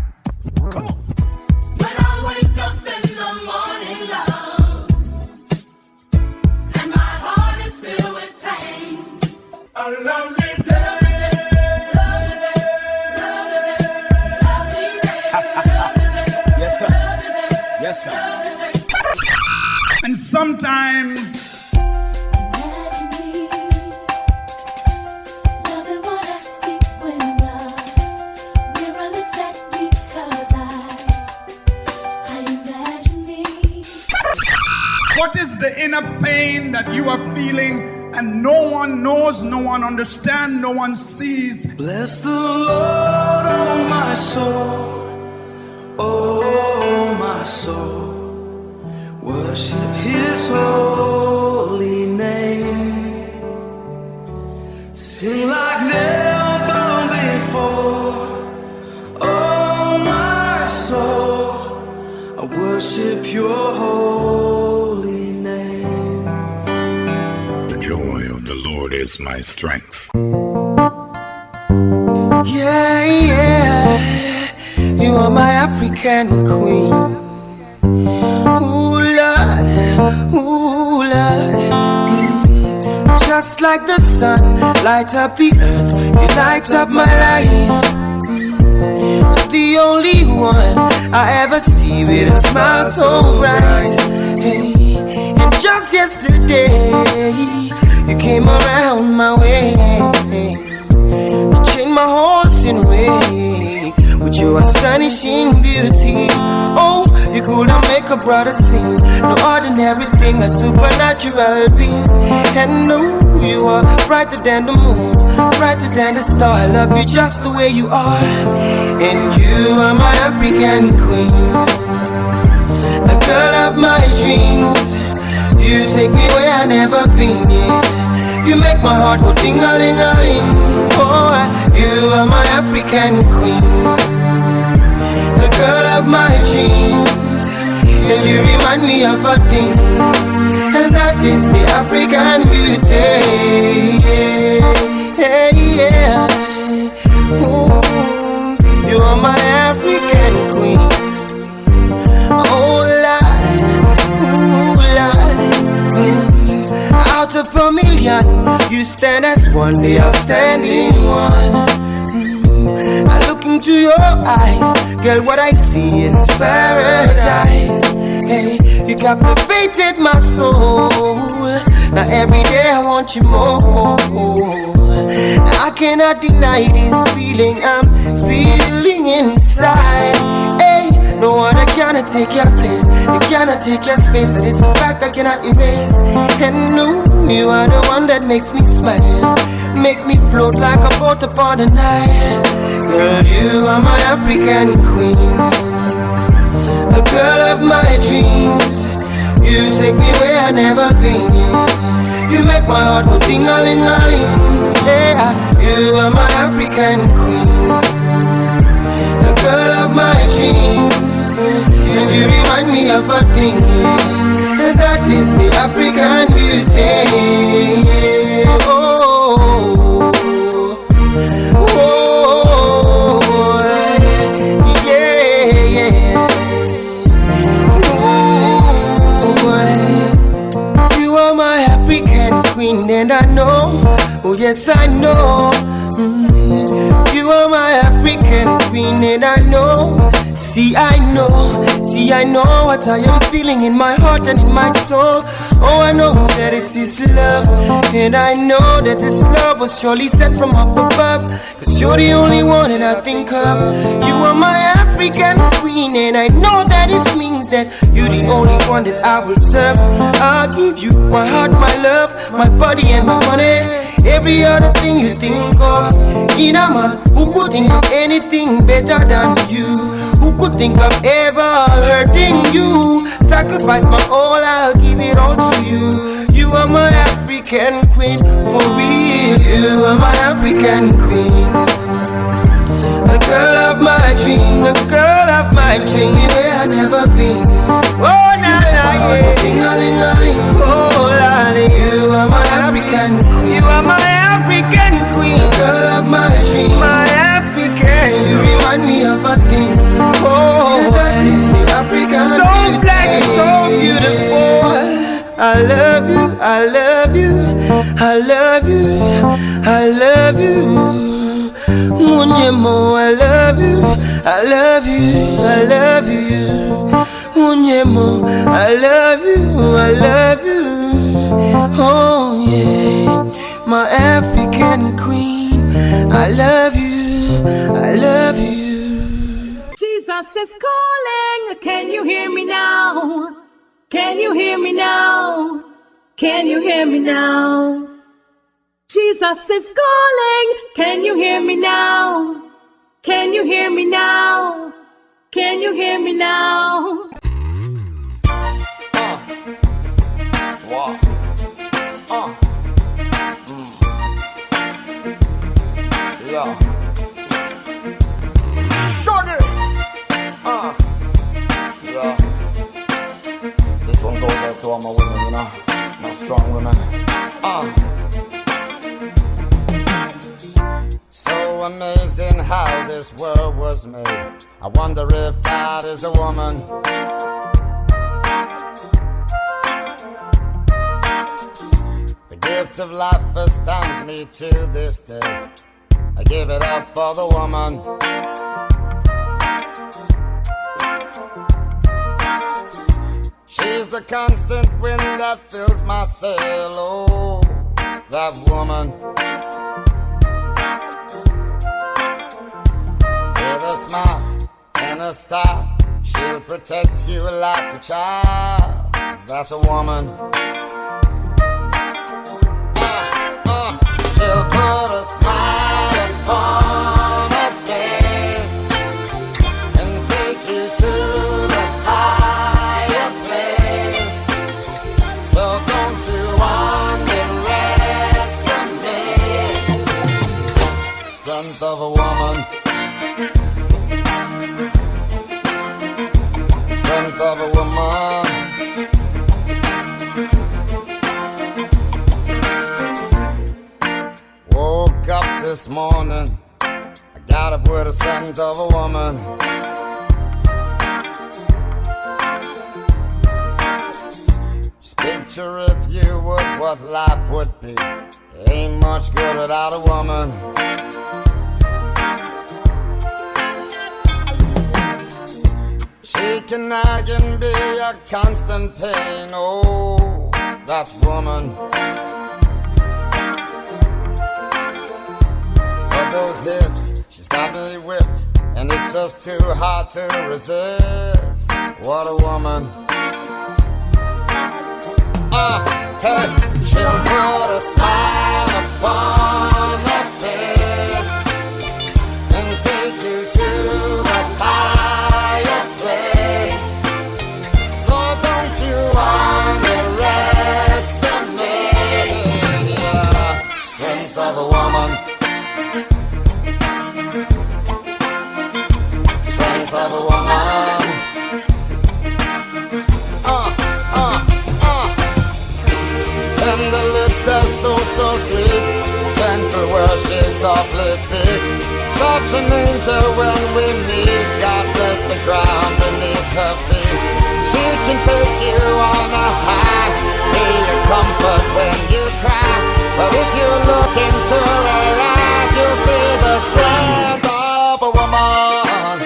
Come on. When I wake up in the morning, love, and my heart is filled with pain, I love me. Yes, sir. Yes, sir. And sometimes Imagine me loving what I see when the mirror looks at me, 'cause I imagine me. what is the inner pain that you are feeling and no one knows, no one understands, no one sees? Bless the Lord, oh my soul, oh my soul. Worship His holy name. Sing like never before. Oh my soul, I worship Your holy name. The joy of the Lord is my strength. Yeah, yeah, you are my African queen. Ooh, Lord, ooh, Lord. Just like the sun, light up the earth, you light up my life. The only one I ever see with a smile so bright. Hey, and just yesterday, you came around my way. You changed my horse in way with your astonishing beauty. Oh, you couldn't make a brother sing. No ordinary thing, a supernatural being. And no, you are brighter than the moon, brighter than the star. I love you just the way you are. And you are my African queen, the girl of my dreams. You take me where I've never been, yeah. You make my heart go ting-a-ling-a-ling. Oh, you are my African queen, the girl of my dreams. And you remind me of a thing, and that is the African beauty. Yeah, yeah. Ooh, you are my African queen. Oh Lord, ooh Lord. Out of a million, you stand as one, the outstanding one. I look into your eyes, girl, what I see is paradise. Hey, you captivated my soul. Now every day I want you more. Now I cannot deny this feeling I'm feeling inside. Hey, no one cannot take your place, you cannot take your space. That is a fact I cannot erase. And no, you are the one that makes me smile, make me float like a boat upon the Nile. Girl, you are my African queen, the girl of my dreams. You take me where I've never been. You make my heart go ting-a-ling-a-ling. Yeah, you are my African queen, the girl of my dreams. And you remind me of a thing, and that is the African beauty. Oh, oh, yeah, yeah. Oh, you are my African queen, and I know, oh yes I know. You are my African queen, and I know. See I know what I am feeling in my heart and in my soul. Oh, I know that it's His love, and I know that this love was surely sent from up above. 'Cause you're the only one that I think of. You are my African queen, and I know that this means that you're the only one that I will serve. I'll give you my heart, my love, my body and my money. Every other thing you think of. In a man who could think of anything better than you, who could think of ever hurting you. Sacrifice my all, I'll give it all to you. You are my African queen, for real. You are my African queen, the girl of my dream, the girl of my dream. Where I've never been. Oh, nah, nah, Ting-a-ling-a-ling, oh Lord, you are my African queen. You are my African queen, girl of my dream. My African, you remind me of a thing. Oh, that is the African. So black, so beautiful. I love you, I love you, I love you, I love you. Munyemo, I love you, I love you, I love you. Munyemo, I love you, I love you. Oh yeah, my African queen. I love you, I love you. Jesus is calling. Can you hear me now? Can you hear me now? Can you hear me now? Jesus is calling. Can you hear me now? Can you hear me now? Can you hear me now? Wow. Yeah. Shorty. Yeah. This one goes out to all my women, you know, my strong women. So amazing how this world was made. I wonder if God is a woman. The gift of life astounds me to this day. I give it up for the woman. She's the constant wind that fills my sail. Oh, that woman. With a smile and a star, she'll protect you like a child. That's a woman. She'll put a smile upon her face and take you to the higher place. So don't you underestimate the strength of a woman. Strength of a woman. Woke up this morning, I got up with a scent of a woman. Just picture if you would what life would be. It ain't much good without a woman. She can nag and be a constant pain. Oh, that woman. Those hips, she's got me whipped, and it's just too hard to resist. What a woman. Hey, she'll put a smile upon her face and take you to the higher place. So don't you underestimate the strength of a woman. Of a woman. Tender lips, they're so sweet. Gentle where she softly speaks. Such an angel when we meet. God bless the ground beneath her feet. She can take you on a high, be a comfort when you cry. But if you look into her eyes, you'll see the strength of a woman.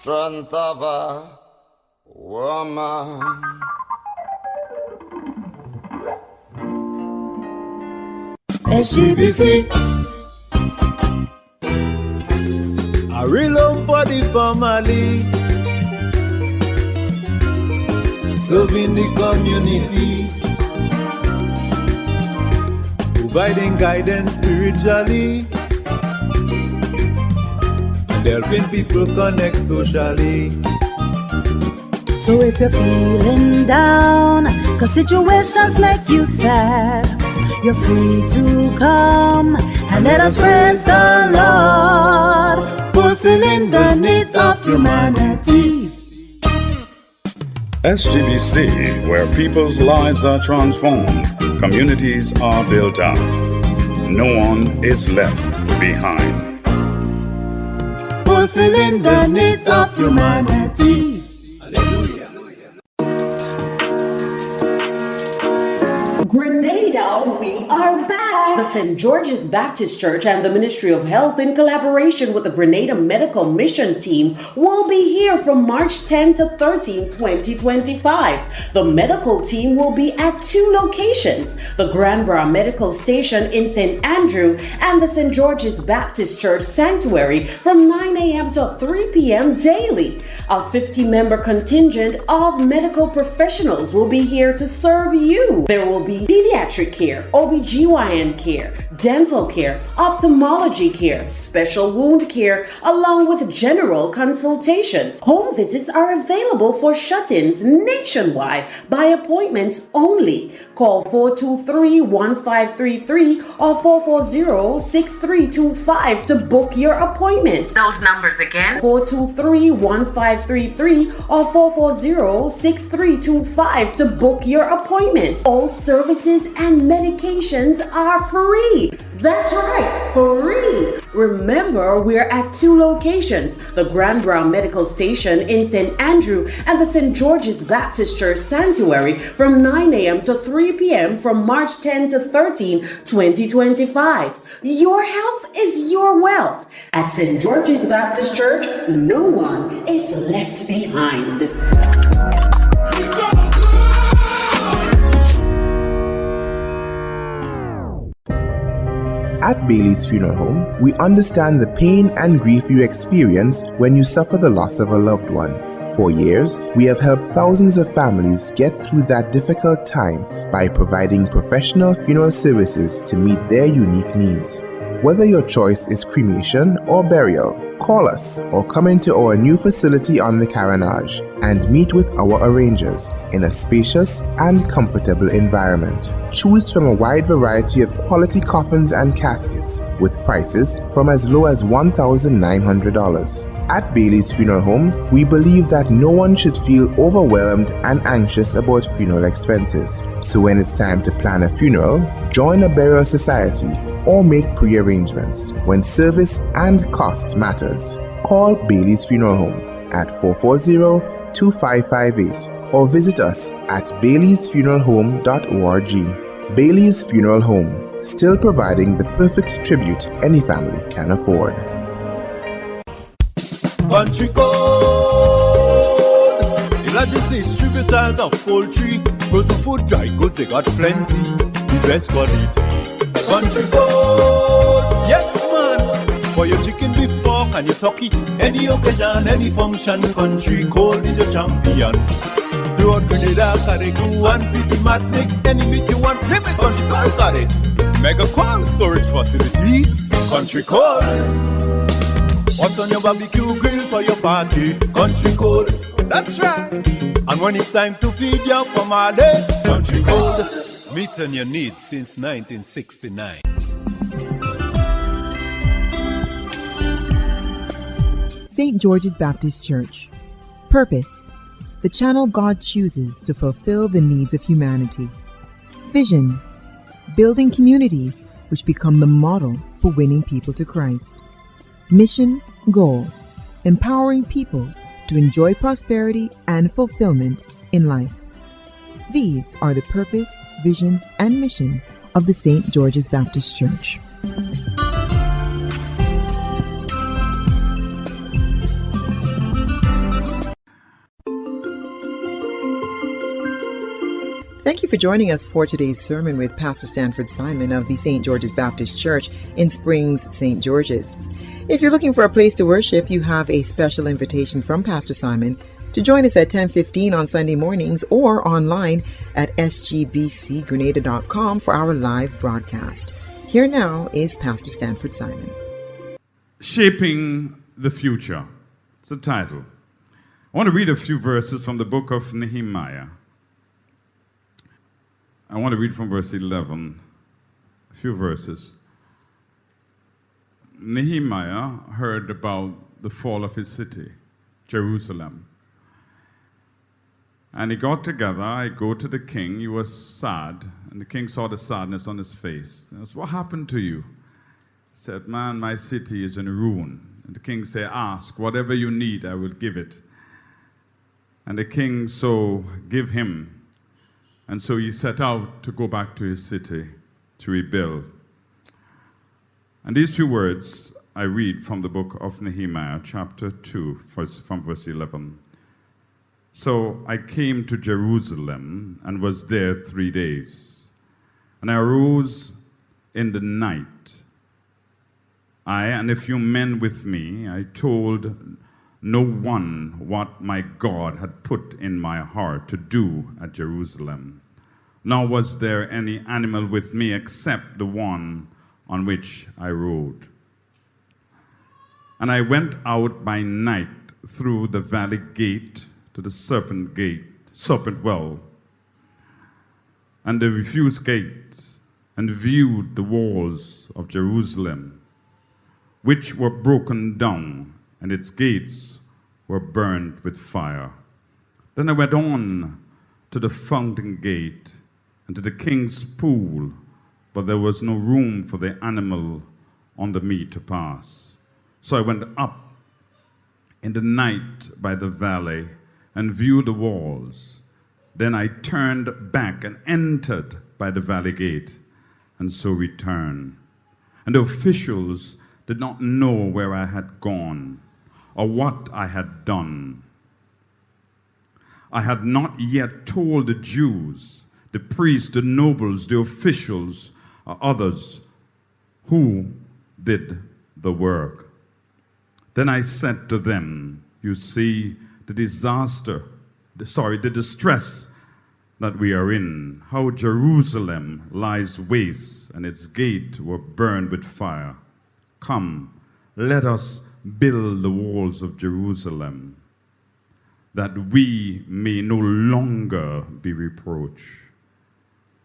Strength of a woman. SGBC. A real love for the family, serving the community. providing guidance spiritually, and helping people connect socially. So if you're feeling down, cause situations make you sad, you're free to come and let us praise the Lord, fulfilling the needs of humanity. SGBC, where people's lives are transformed, communities are built up. No one is left behind. Fulfilling the needs of humanity. Grenada, we are back! The St. George's Baptist Church and the Ministry of Health, in collaboration with the Grenada Medical Mission Team, will be here from March 10 to 13, 2025. The medical team will be at 2 locations, the Granborough Medical Station in St. Andrew and the St. George's Baptist Church Sanctuary from 9 a.m. to 3 p.m. daily. A 50-member contingent of medical professionals will be here to serve you. There will be pediatric care, OBGYN care, dental care, ophthalmology care, special wound care, along with general consultations. Home visits are available for shut-ins nationwide by appointments only. Call 423-1533 or 440-6325 to book your appointments. Those numbers again, 423-1533 or 440-6325 to book your appointments. All services and medications are free. That's right, free. Remember, we're at 2 locations, the Granborough Medical Station in St. Andrew and the St. George's Baptist Church Sanctuary from 9 a.m. to 3 p.m. from March 10 to 13, 2025. Your health is your wealth. At St. George's Baptist Church, no one is left behind. At Bailey's Funeral Home, we understand the pain and grief you experience when you suffer the loss of a loved one. For years, we have helped thousands of families get through that difficult time by providing professional funeral services to meet their unique needs. Whether your choice is cremation or burial, call us or come into our new facility on the Carenage and meet with our arrangers in a spacious and comfortable environment. Choose from a wide variety of quality coffins and caskets with prices from as low as $1,900. At Bailey's Funeral Home, we believe that no one should feel overwhelmed and anxious about funeral expenses. So when it's time to plan a funeral, join a burial society or make pre-arrangements when service and cost matters. Call Bailey's Funeral Home at 440-2558 or visit us at baileysfuneralhome.org. Bailey's Funeral Home, still providing the perfect tribute any family can afford. Country code, the largest distributors of poultry, frozen food, dry goods, they got plenty, the best quality. Country code, yes man, for your chicken, beef, pork and your turkey, any occasion, any function, Country code is your champion. Road Grenada, Carrigu and Pity Matnick, any meat you want, name it, Country code got it. Mega cold storage facilities, Country code. What's on your barbecue grill for your party? Country code, that's right. And when it's time to feed your family, Country code, meeting your needs since 1969. St. George's Baptist Church. Purpose: the channel God chooses to fulfill the needs of humanity. Vision: building communities which become the model for winning people to Christ. Mission, goal: empowering people to enjoy prosperity and fulfillment in life. These are the purpose, vision, and mission of the St. George's Baptist Church. Thank you for joining us for today's sermon with Pastor Stanford Simon of the St. George's Baptist Church in Springs, St. George's. If you're looking for a place to worship, you have a special invitation from Pastor Simon to join us at 10:15 on Sunday mornings or online at sgbcgrenada.com for our live broadcast. Here now is Pastor Stanford Simon. Shaping the Future. It's the title. I want to read a few verses from the book of Nehemiah. I want to read from verse 11, a few verses. Nehemiah heard about the fall of his city, Jerusalem. And he got together, he go to the king, he was sad, and the king saw the sadness on his face. He asked, "What happened to you?" He said, "Man, my city is in ruin." And the king said, "Ask, whatever you need, I will give it." And the king so give him. And so he set out to go back to his city to rebuild. And these few words I read from the book of Nehemiah, chapter 2, from verse 11. "So I came to Jerusalem and was there 3 days. And I arose in the night. I and a few men with me, I told no one what my God had put in my heart to do at Jerusalem. Nor was there any animal with me except the one on which I rode. And I went out by night through the valley gate to the serpent well, and the refuse gate, and viewed the walls of Jerusalem, which were broken down, and its gates were burned with fire. Then I went on to the fountain gate and to the king's pool, but there was no room for the animal under me to pass. So I went up in the night by the valley and viewed the walls. Then I turned back and entered by the valley gate, and so returned. And the officials did not know where I had gone or what I had done. I had not yet told the Jews, the priests, the nobles, the officials, or others who did the work. Then I said to them, "You see the distress that we are in, how Jerusalem lies waste and its gates were burned with fire. Come, let us build the walls of Jerusalem, that we may no longer be reproached."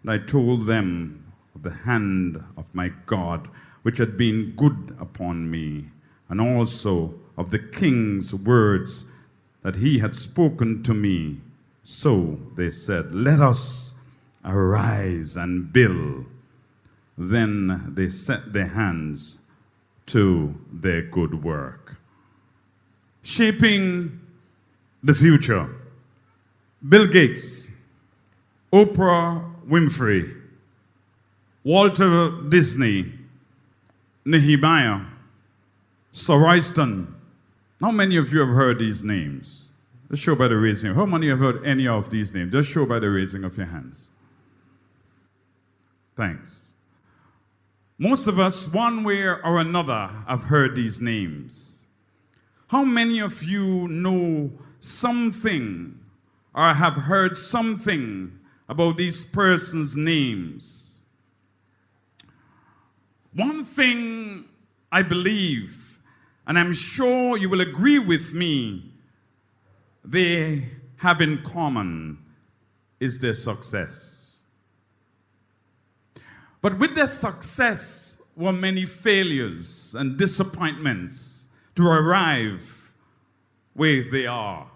And I told them of the hand of my God, which had been good upon me, and also of the king's words that he had spoken to me. So they said, "Let us arise and build." Then they set their hands to their good work. Shaping the future. Bill Gates, Oprah Winfrey, Walter Disney, Nehemiah, Sir Royston. How many of you have heard these names? Just show by the raising. How many have heard any of these names? Just show by the raising of your hands. Thanks. Most of us, one way or another, have heard these names. How many of you know something or have heard something about these persons' names? One thing I believe, and I'm sure you will agree with me, they have in common is their success. But with their success were many failures and disappointments to arrive where they are.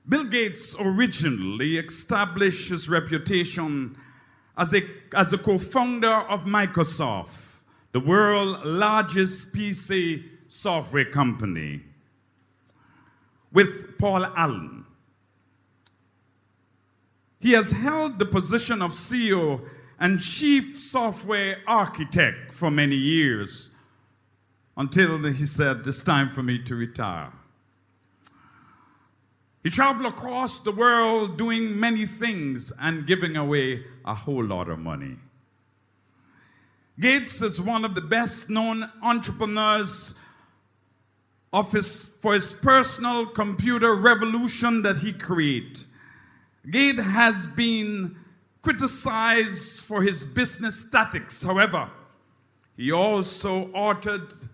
Bill Gates originally established his reputation as a co-founder of Microsoft, the world's largest PC software company, with Paul Allen. He has held the position of CEO and chief software architect for many years, until he said, "It's time for me to retire." He traveled across the world doing many things and giving away a whole lot of money. Gates is one of the best known entrepreneurs for his personal computer revolution that he created. Gates has been criticized for his business tactics. However, he also authored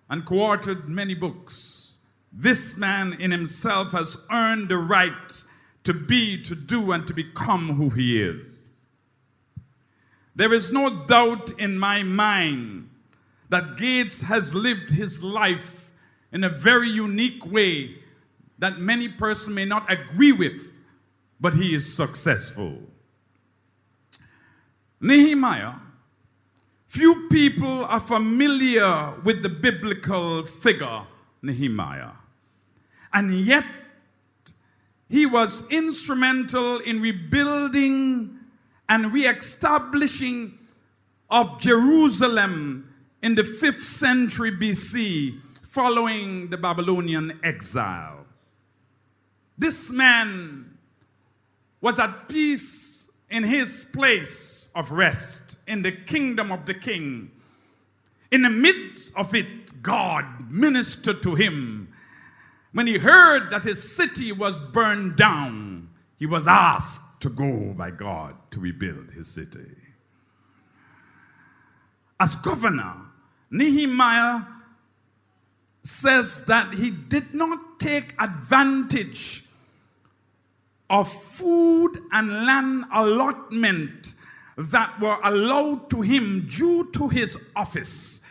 and co-authored many books. This man in himself has earned the right to be, to do, and to become who he is. There is no doubt in my mind that Gates has lived his life in a very unique way that many persons may not agree with, but he is successful. Nehemiah, few people are familiar with the biblical figure Nehemiah, and yet he was instrumental in rebuilding and re-establishing of Jerusalem in the 5th century BC following the Babylonian exile. This man was at peace in his place of rest in the kingdom of the king. In the midst of it, God ministered to him. When he heard that his city was burned down, he was asked to go by God to rebuild his city. As governor, Nehemiah says that he did not take advantage of food and land allotment that were allowed to him due to his office.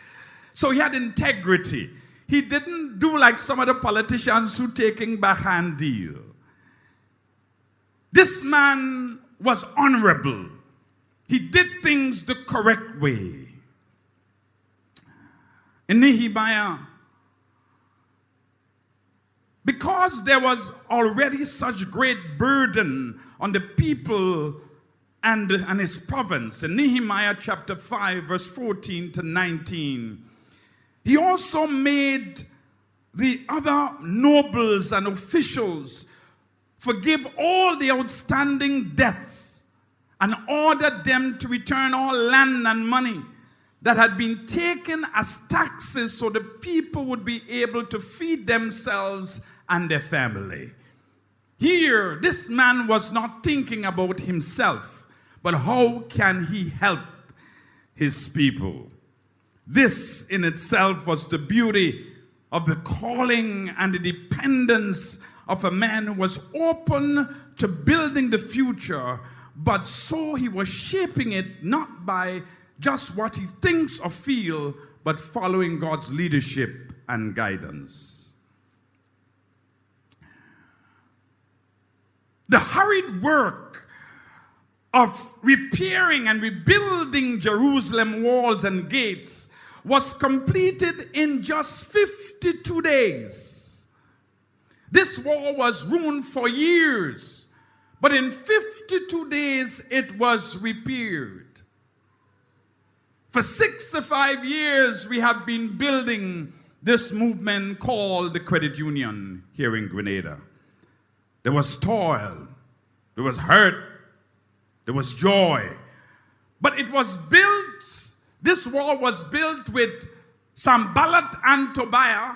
So he had integrity. He didn't do like some of the politicians who taking backhand deal. This man was honorable. He did things the correct way. In Nehemiah, because there was already such great burden on the people and his province, in Nehemiah chapter 5, verse 14 to 19, he also made the other nobles and officials forgive all the outstanding debts and ordered them to return all land and money that had been taken as taxes so the people would be able to feed themselves and their family. Here, this man was not thinking about himself, but how can he help his people? This in itself was the beauty of the calling and the dependence of a man who was open to building the future, but so he was shaping it not by just what he thinks or feels, but following God's leadership and guidance. The hurried work of repairing and rebuilding Jerusalem walls and gates was completed in just 52 days. This wall was ruined for years, but in 52 days it was repaired. For 65 years we have been building this movement called the Credit Union here in Grenada. There was toil, there was hurt, there was joy, but it was built, this wall was built with Sanballat and Tobiah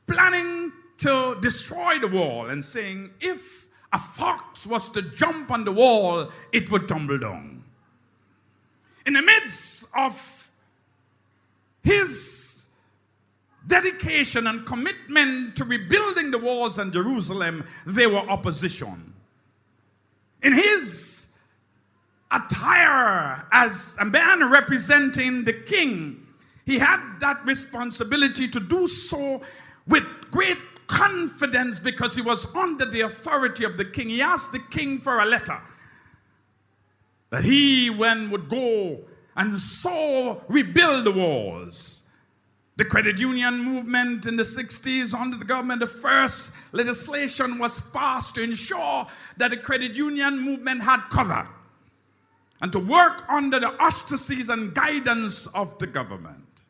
planning to destroy the wall and saying if a fox was to jump on the wall, it would tumble down. In the midst of his dedication and commitment to rebuilding the walls in Jerusalem, there were opposition. In his attire as a man representing the king, he had that responsibility to do so with great confidence because he was under the authority of the king. He asked the king for a letter that he would go and so rebuild the walls. The credit union movement in the 60s under the government, the first legislation was passed to ensure that the credit union movement had cover and to work under the auspices and guidance of the government.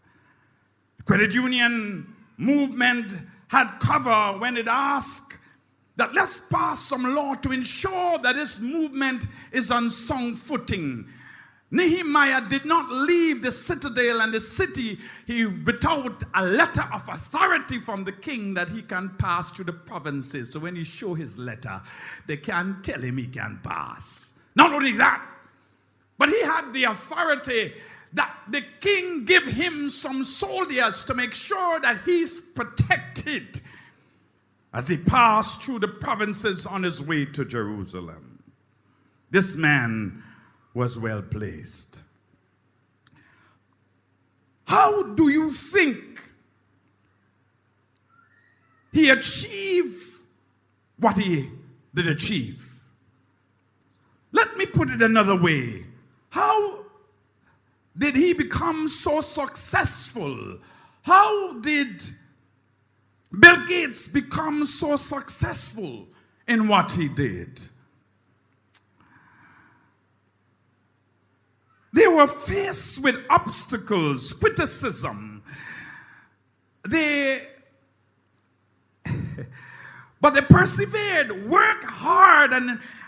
The credit union movement had cover when it asked that let's pass some law to ensure that this movement is on sound footing. Nehemiah did not leave the citadel and the city without a letter of authority from the king that he can pass through the provinces. So when he show his letter, they can tell him he can pass. Not only that, but he had the authority that the king give him some soldiers to make sure that he's protected as he passed through the provinces on his way to Jerusalem. This man was well placed. How do you think he achieved what he did achieve? Let me put it another way. How did he become so successful? How did Bill Gates become so successful in what he did? They were faced with obstacles, criticism. But they persevered, worked hard,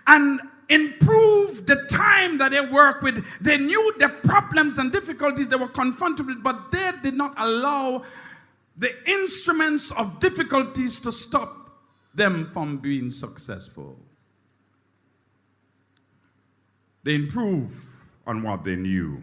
and improved the time that they worked with. They knew the problems and difficulties they were confronted with, but they did not allow the instruments of difficulties to stop them from being successful. They improved on what they knew.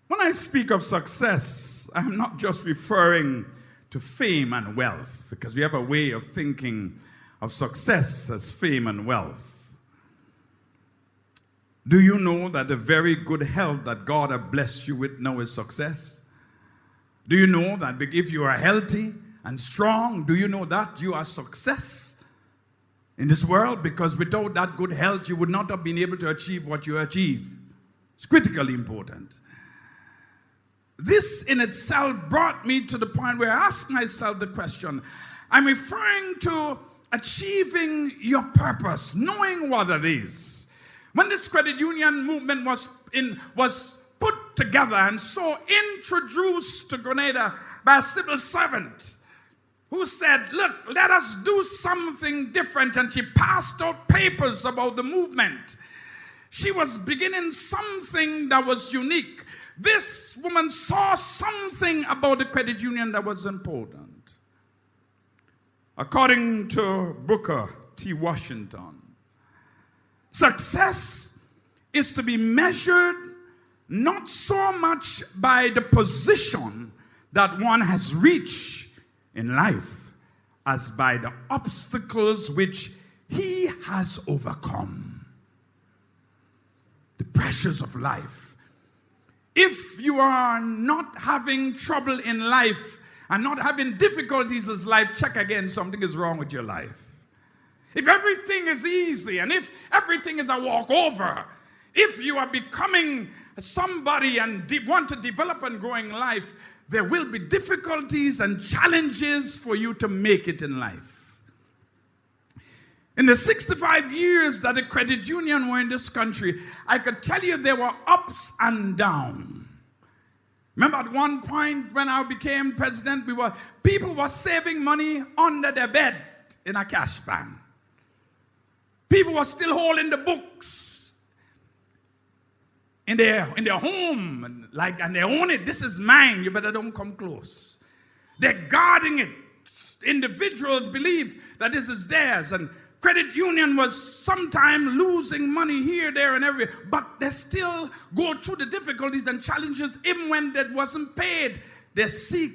When I speak of success, I'm not just referring to fame and wealth, because we have a way of thinking of success as fame and wealth. Do you know that the very good health that God has blessed you with now is success? Do you know that if you are healthy and strong, do you know that you are success in this world? Because without that good health, you would not have been able to achieve what you achieve. It's critically important. This in itself brought me to the point where I asked myself the question, I'm referring to achieving your purpose, knowing what it is. When this credit union movement was put together and so introduced to Grenada by a civil servant who said, look, let us do something different, and she passed out papers about the movement. She was beginning something that was unique. This woman saw something about the credit union that was important. According to Booker T. Washington, success is to be measured not so much by the position that one has reached in life as by the obstacles which he has overcome. The pressures of life. If you are not having trouble in life and not having difficulties in life, check again, something is wrong with your life. If everything is easy and if everything is a walkover, if you are becoming somebody and want to develop and grow in life, there will be difficulties and challenges for you to make it in life. In the 65 years that the credit union were in this country, I could tell you there were ups and downs. Remember at one point when I became president, people were saving money under their bed in a cash pan. People were still holding the books in their home, and they own it. This is mine. You better don't come close. They're guarding it. Individuals believe that this is theirs, and credit union was sometime losing money here, there, and everywhere, but they still go through the difficulties and challenges even when that wasn't paid. They seek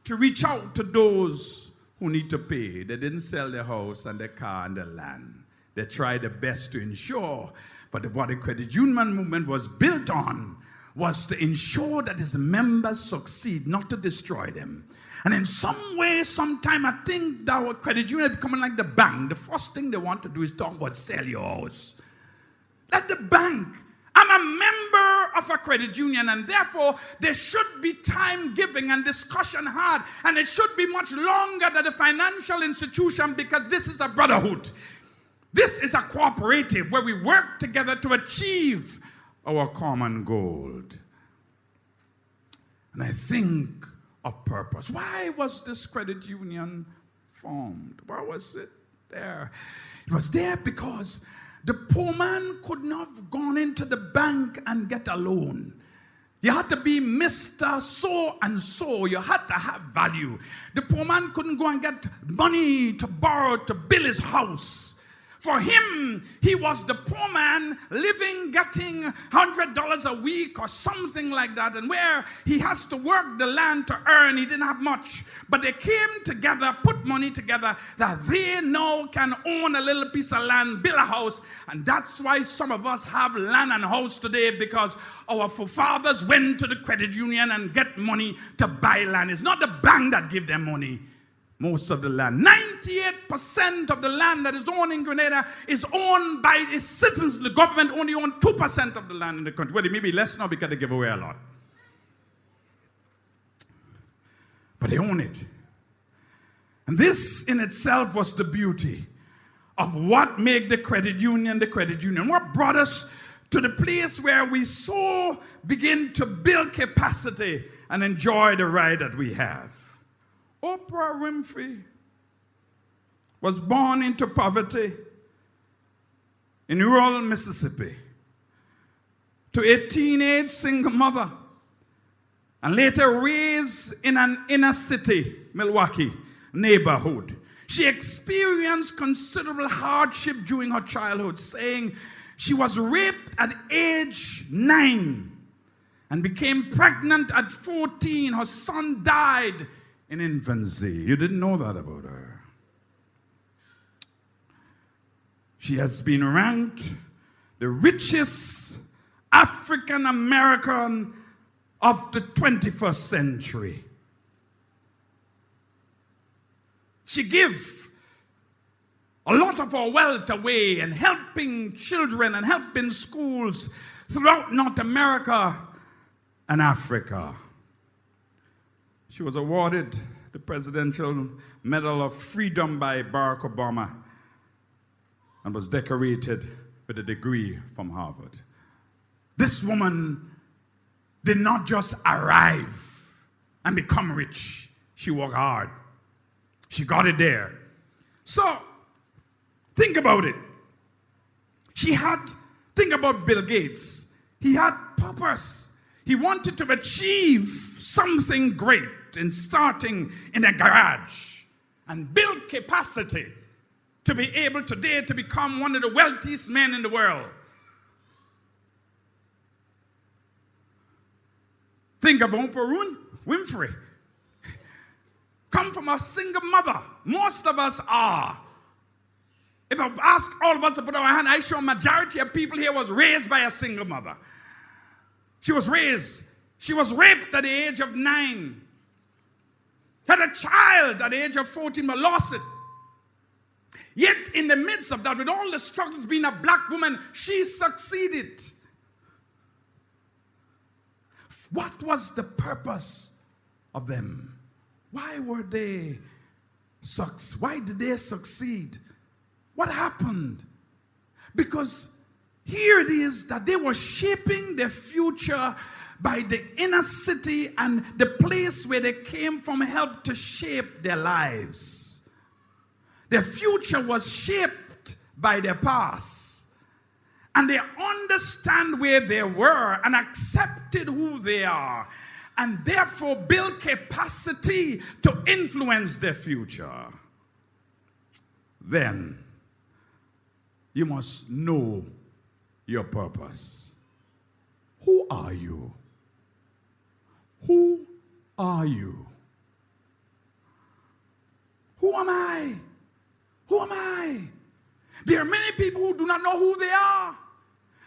to reach out to those who need to pay. They didn't sell their house and their car and their land. They tried their best to ensure, but what the credit union movement was built on was to ensure that its members succeed, not to destroy them. And in some way, sometime, I think that our credit union is becoming like the bank. The first thing they want to do is talk about sell your house. Like the bank. I'm a member of a credit union, and therefore there should be time giving and discussion had, and it should be much longer than the financial institution, because this is a brotherhood. This is a cooperative where we work together to achieve our common goal. And I think of purpose. Why was this credit union formed? Why was it there? It was there because the poor man could not have gone into the bank and get a loan. You had to be Mr. So and so. You had to have value. The poor man couldn't go and get money to borrow to build his house. For him, he was the poor man living, getting $100 a week or something like that. And where he has to work the land to earn, he didn't have much. But they came together, put money together, that they now can own a little piece of land, build a house. And that's why some of us have land and house today, because our forefathers went to the credit union and get money to buy land. It's not the bank that give them money. Most of the land, 98% of the land that is owned in Grenada is owned by its citizens. The government only owns 2% of the land in the country. Well, it may be less now because they give away a lot. But they own it. And this in itself was the beauty of what made the credit union. What brought us to the place where we so begin to build capacity and enjoy the ride that we have. Oprah Winfrey was born into poverty in rural Mississippi to a teenage single mother and later raised in an inner city, Milwaukee neighborhood. She experienced considerable hardship during her childhood, saying she was raped at age 9 and became pregnant at 14. Her son died in infancy. You didn't know that about her. She has been ranked the richest African American of the 21st century. She gives a lot of her wealth away and helping children and helping schools throughout North America and Africa. She was awarded the Presidential Medal of Freedom by Barack Obama and was decorated with a degree from Harvard. This woman did not just arrive and become rich. She worked hard. She got it there. So, think about it. Think about Bill Gates. He had purpose. He wanted to achieve something great in starting in a garage and build capacity to be able today to become one of the wealthiest men in the world. Think of Oprah Winfrey. Come from a single mother. Most of us are. If I ask all of us to put our hand, I show a majority of people here was raised by a single mother. She was raped at the age of 9. Had a child at the age of 14 but lost it. Yet in the midst of that, with all the struggles being a black woman, she succeeded. What was the purpose of them? Why did they succeed? What happened? Because here it is that they were shaping their future by the inner city, and the place where they came from helped to shape their lives. Their future was shaped by their past. And they understand where they were and accepted who they are, and therefore build capacity to influence their future. Then you must know your purpose. Who are you? Who are you? Who am I? Who am I? There are many people who do not know who they are.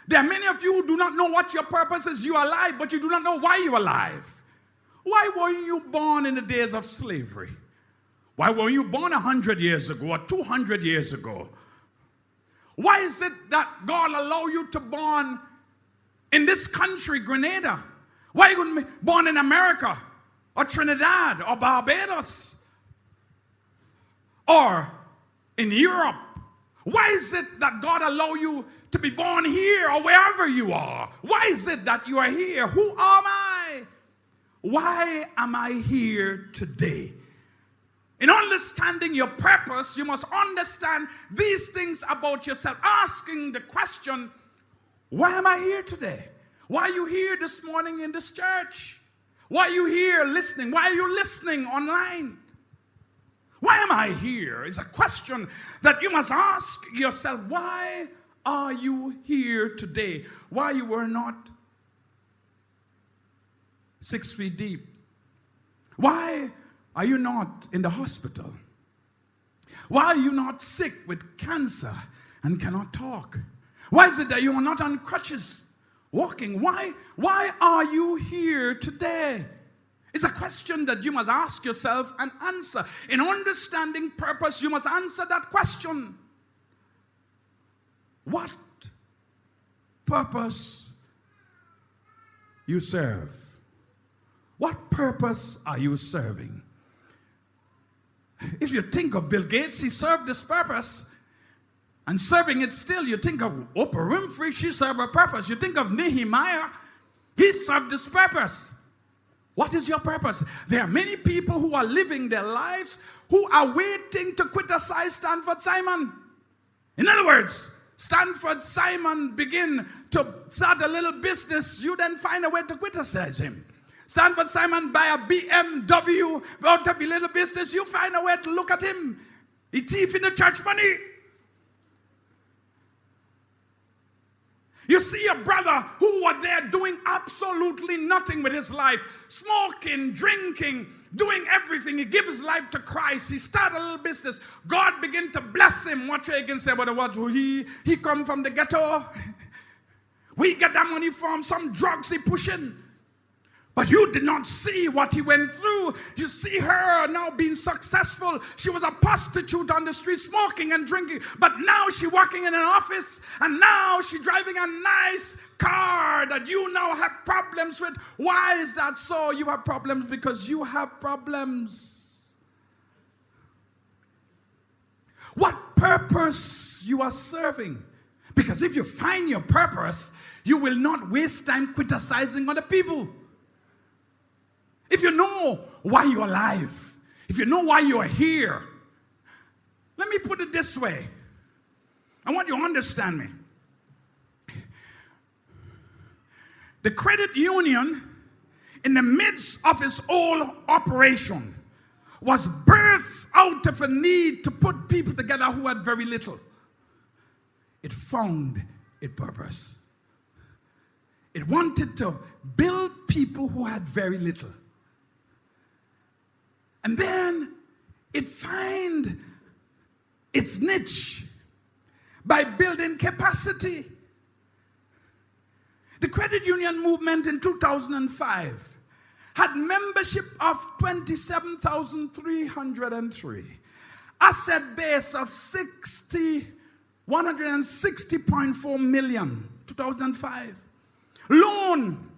There are many of you who do not know what your purpose is. You are alive, but you do not know why you are alive. Why were you born in the days of slavery? Why were you born 100 years ago or 200 years ago? Why is it that God allowed you to born in this country, Grenada? Why you couldn't be born in America or Trinidad or Barbados or in Europe? Why is it that God allowed you to be born here or wherever you are? Why is it that you are here? Who am I? Why am I here today? In understanding your purpose, you must understand these things about yourself. Asking the question, why am I here today? Why are you here this morning in this church? Why are you here listening? Why are you listening online? Why am I here? Is a question that you must ask yourself. Why are you here today? Why you were not 6 feet deep? Why are you not in the hospital? Why are you not sick with cancer and cannot talk? Why is it that you are not on crutches walking? Why are you here today? It's a question that you must ask yourself and answer. In understanding purpose, you must answer that question. What purpose you serve? What purpose are you serving? If you think of Bill Gates, he served this purpose. And serving it still, you think of Oprah Winfrey, she served her purpose. You think of Nehemiah, he served this purpose. What is your purpose? There are many people who are living their lives who are waiting to criticize Stanford Simon. In other words, Stanford Simon begin to start a little business, you then find a way to criticize him. Stanford Simon buy a BMW out of a little business, you find a way to look at him. He thief in the church money. You see a brother who was there doing absolutely nothing with his life, smoking, drinking, doing everything. He gave his life to Christ. He started a little business. God began to bless him. What you can say about what he come from the ghetto? We get that money from some drugs he pushing. But you did not see what he went through. You see her now being successful. She was a prostitute on the street, smoking and drinking. But now she's working in an office. And now she's driving a nice car that you now have problems with. Why is that so? You have problems because you have problems. What purpose you are serving? Because if you find your purpose, you will not waste time criticizing other people. If you know why you're alive, if you know why you're here, let me put it this way. I want you to understand me. The credit union, in the midst of its whole operation, was birthed out of a need to put people together who had very little. It found its purpose. It wanted to build people who had very little. And then it find its niche by building capacity. The credit union movement in 2005 had membership of 27,303, asset base of 160.4 million, 2005. Loan,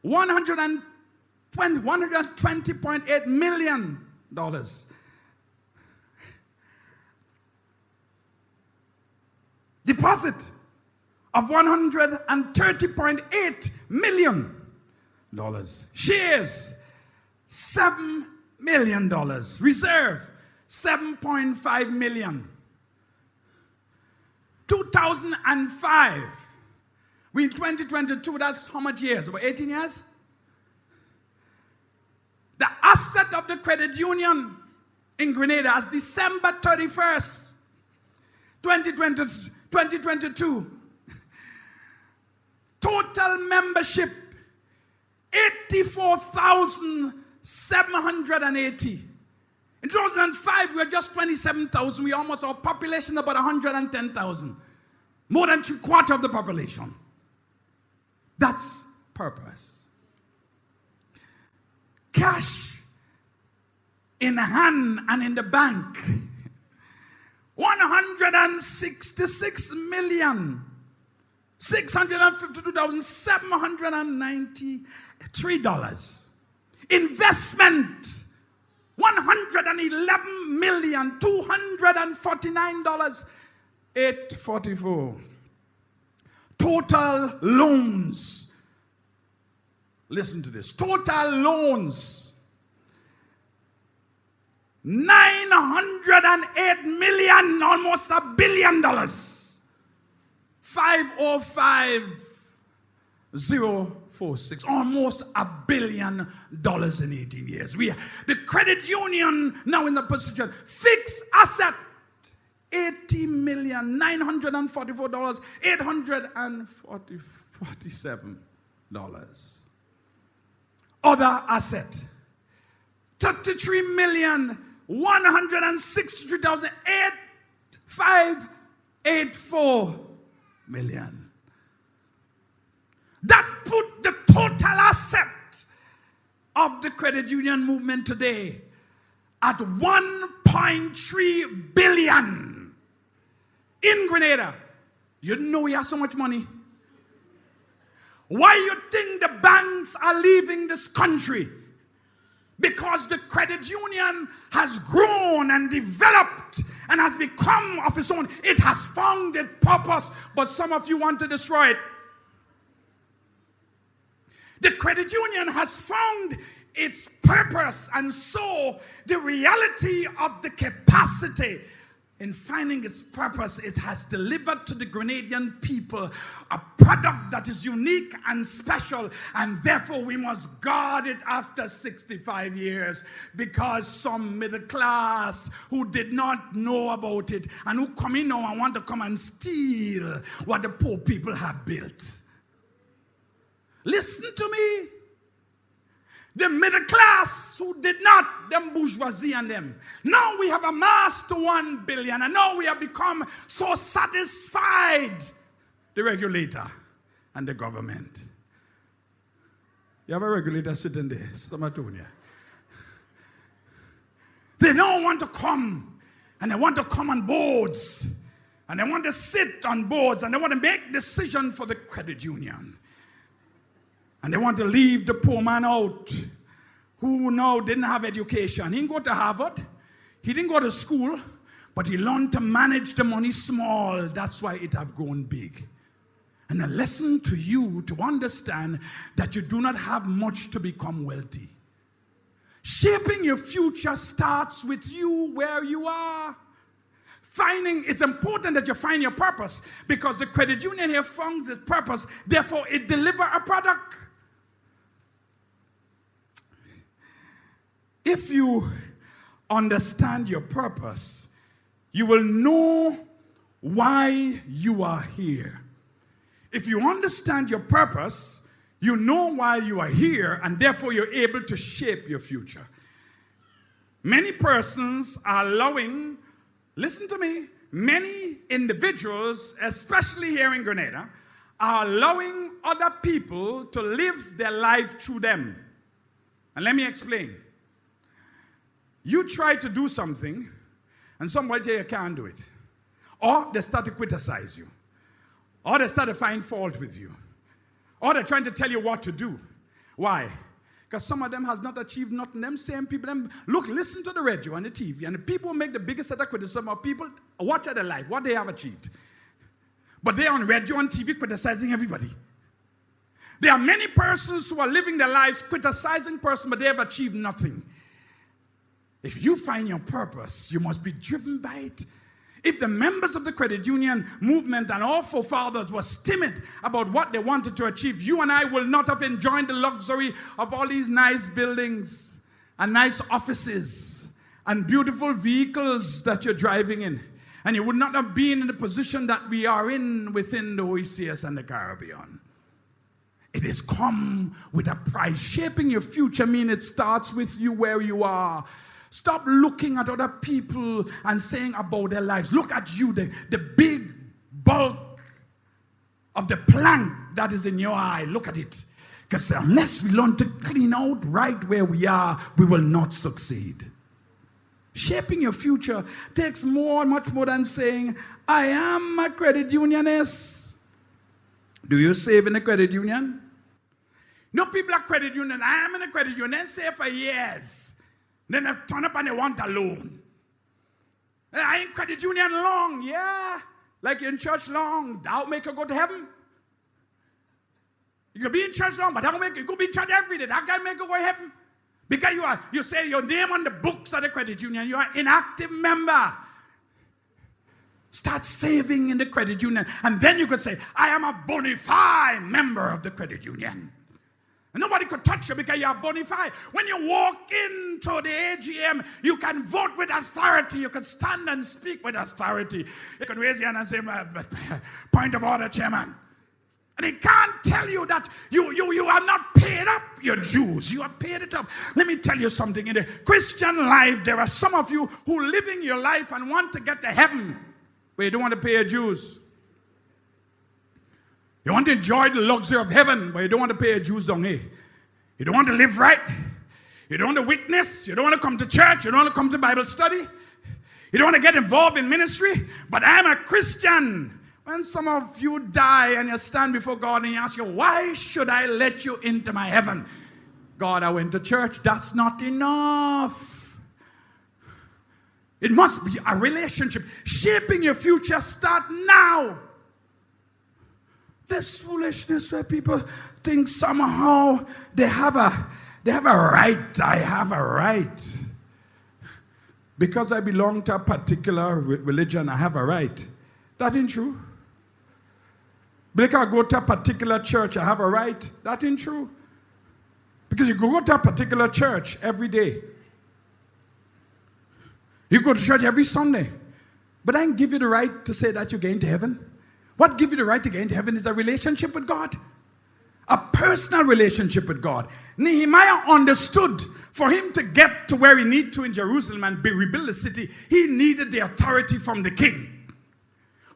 $120.8 million. Deposit of $130.8 million. Shares, $7 million. Reserve, $7.5 million. 2005. We in 2022, that's how much years? About 18 years? The asset of the credit union in Grenada as December 31st, 2022. Total membership, 84,780. In 2005, we were just 27,000. We almost, our population about 110,000. More than 3/4 of the population. That's purpose. Cash in hand and in the bank. 166,652,793 Investment, $111,249,844. Total loans. Listen to this. Total loans, $908 million, almost $1 billion. 505046, almost $1 billion in 18 years. The credit union now in the position, fixed asset, $80,944,847. Other asset, $33,163,854 million. That put the total asset of the credit union movement today at $1.3 billion in Grenada. You know we have so much money. Why you think the banks are leaving this country? Because the credit union has grown and developed and has become of its own. It has found its purpose, but some of you want to destroy it. The credit union has found its purpose, and so the reality of the capacity in finding its purpose, it has delivered to the Grenadian people a product that is unique and special, and therefore we must guard it after 65 years, because some middle class who did not know about it and who come in now and want to come and steal what the poor people have built. Listen to me. The middle class who did not, them bourgeoisie and them. Now we have amassed to 1 billion, and now we have become so satisfied, the regulator and the government. You have a regulator sitting there, Samatonia. They don't want to come, and they want to come on boards, and they want to sit on boards, and they want to make decisions for the credit union. And they want to leave the poor man out, who now didn't have education. He didn't go to Harvard. He didn't go to school. But he learned to manage the money small. That's why it have grown big. And a lesson to you to understand that you do not have much to become wealthy. Shaping your future starts with you where you are. It's important that you find your purpose, because the credit union here finds its purpose. Therefore, it delivers a product. If you understand your purpose, you will know why you are here. If you understand your purpose, you know why you are here, and therefore you're able to shape your future. Many persons are allowing, listen to me, many individuals, especially here in Grenada, are allowing other people to live their life through them. And let me explain. You try to do something, and somebody tell you can't do it. Or they start to criticize you. Or they start to find fault with you. Or they're trying to tell you what to do. Why? Because some of them has not achieved nothing. Them same people, listen to the radio and the TV, and the people who make the biggest set of criticism of people, what are their life, what they have achieved. But they're on radio and TV criticizing everybody. There are many persons who are living their lives criticizing persons, but they have achieved nothing. If you find your purpose, you must be driven by it. If the members of the credit union movement and our forefathers were timid about what they wanted to achieve, you and I will not have enjoyed the luxury of all these nice buildings and nice offices and beautiful vehicles that you're driving in. And you would not have been in the position that we are in within the OECS and the Caribbean. It has come with a price. Shaping your future means it starts with you where you are. Stop looking at other people and saying about their lives. Look at you, the big bulk of the plank that is in your eye. Look at it. Because unless we learn to clean out right where we are, we will not succeed. Shaping your future takes much more than saying, I am a credit unionist. Do you save in a credit union? No, people are credit union. I am in a credit union. They save for years. Then they turn up and they want a loan. I ain't credit union long, yeah. Like you're in church long, that'll make you go to heaven. You can be in church long, but that'll make you go be in church every day. That can make you go to heaven. Because you say your name on the books of the credit union, you are an inactive member. Start saving in the credit union. And then you could say, I am a bona fide member of the credit union. And nobody could touch you because you are bona fide. When you walk into the AGM, you can vote with authority. You can stand and speak with authority. You can raise your hand and say, point of order, Chairman. And they can't tell you that you have not paid up your dues. You have paid it up. Let me tell you something. In the Christian life, there are some of you who living your life and want to get to heaven, but you don't want to pay your dues. You want to enjoy the luxury of heaven, but you don't want to pay your dues down here. You don't want to live right. You don't want to witness. You don't want to come to church. You don't want to come to Bible study. You don't want to get involved in ministry. But I'm a Christian. When some of you die and you stand before God and you ask you, why should I let you into my heaven? God, I went to church. That's not enough. It must be a relationship. Shaping your future start now. This foolishness where people think somehow they have a right. I have a right. Because I belong to a particular religion, I have a right. That ain't true. Because I go to a particular church, I have a right. That ain't true. Because you go to a particular church every day. You go to church every Sunday. But I didn't give you the right to say that you're going to heaven. What gives you the right to get into heaven is a relationship with God. A personal relationship with God. Nehemiah understood for him to get to where he needed to in Jerusalem and rebuild the city, he needed the authority from the king.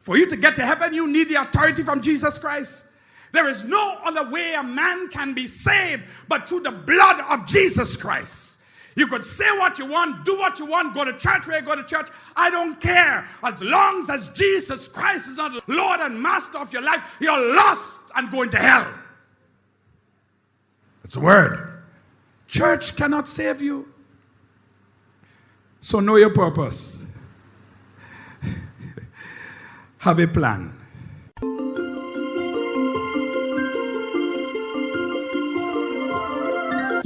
For you to get to heaven, you need the authority from Jesus Christ. There is no other way a man can be saved but through the blood of Jesus Christ. You could say what you want, do what you want, go to church where you go to church. I don't care. As long as Jesus Christ is not Lord and Master of your life, you're lost and going to hell. That's the word. Church cannot save you. So know your purpose. Have a plan.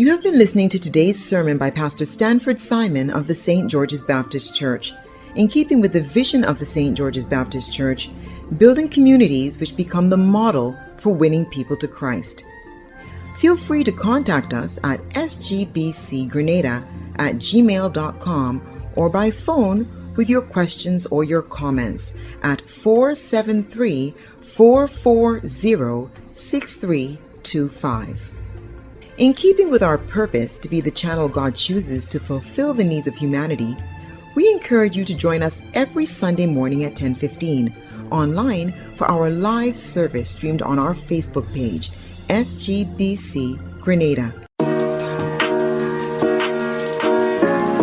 You have been listening to today's sermon by Pastor Stanford Simon of the St. George's Baptist Church. In keeping with the vision of the St. George's Baptist Church, building communities which become the model for winning people to Christ. Feel free to contact us at sgbcgrenada@gmail.com or by phone with your questions or your comments at 473-440-6325. In keeping with our purpose to be the channel God chooses to fulfill the needs of humanity, we encourage you to join us every Sunday morning at 10:15 online for our live service streamed on our Facebook page, SGBC Grenada.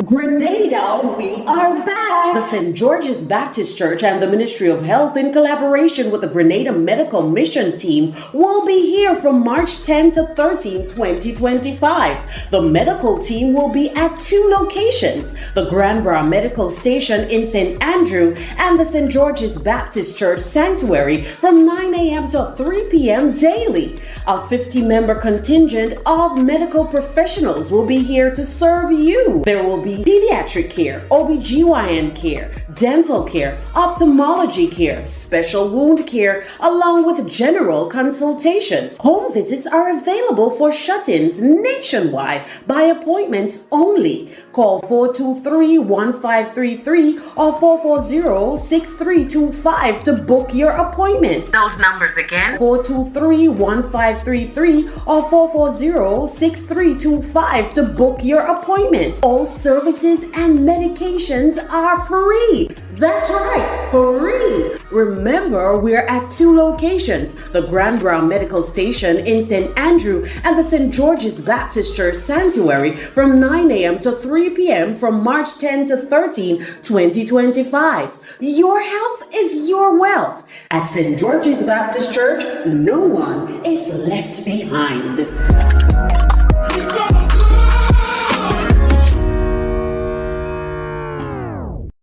Grenada, we are back! The St. George's Baptist Church and the Ministry of Health, in collaboration with the Grenada Medical Mission Team, will be here from March 10 to 13, 2025. The medical team will be at two locations, the Granborough Medical Station in St. Andrew and the St. George's Baptist Church Sanctuary from 9 a.m. to 3 p.m. daily. A 50-member contingent of medical professionals will be here to serve you. There will be pediatric care, OBGYN care, dental care, ophthalmology care, special wound care, along with general consultations. Home visits are available for shut-ins nationwide by appointments only. Call 423-1533 or 440-6325 to book your appointments. Those numbers again, 423-1533 or 440-6325 to book your appointments. All services and medications are free. That's right, free. Remember, we're at two locations, the Granborough Medical Station in St. Andrew and the St. George's Baptist Church Sanctuary from 9 a.m. to 3 p.m. from March 10 to 13, 2025. Your health is your wealth. At St. George's Baptist Church, no one is left behind.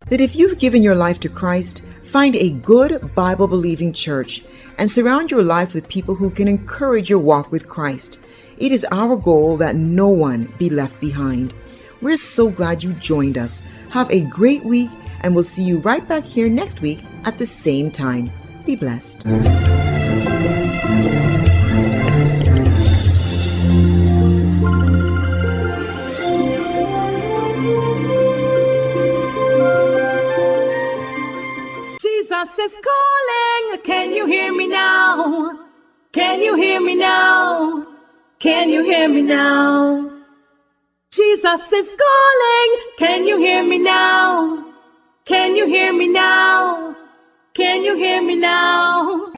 That if you've given your life to Christ, find a good Bible-believing church and surround your life with people who can encourage your walk with Christ. It is our goal that no one be left behind. We're so glad you joined us. Have a great week, and we'll see you right back here next week at the same time. Be blessed. Jesus is calling. Can you hear me now? Can you hear me now? Can you hear me now? Jesus is calling. Can you hear me now? Can you hear me now? Can you hear me now?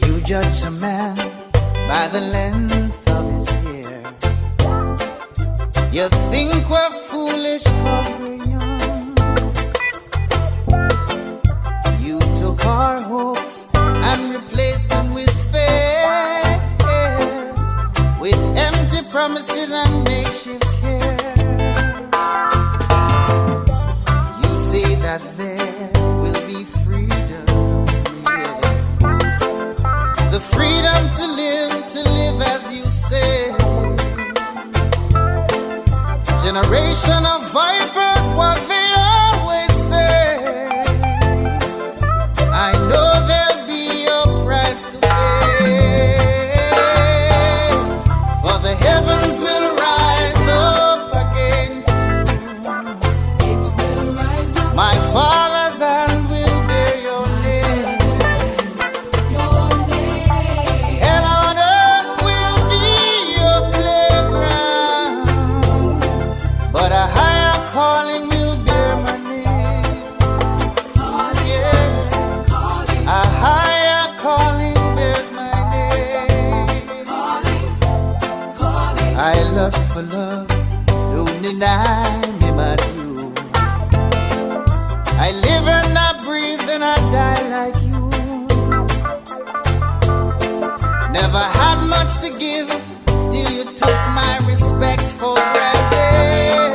You judge a man by the length of his hair. You think we're foolish 'cause we're young. You took our hopes and replaced them with fears, with empty promises and makeshift care. You say that there will be freedom, yeah. The freedom to live as you say. Generation of vipers, what they always say. I know there'll be a price to pay, for the heavens will rise up against you. My Father's hand will bear your name. Hell on earth will be your playground, but a higher calling will bear my name. Yeah. A higher calling bears my name. I lust for love, don't deny me my due. I live and I breathe and I die like you. Never had much to give, still you took my respect for granted.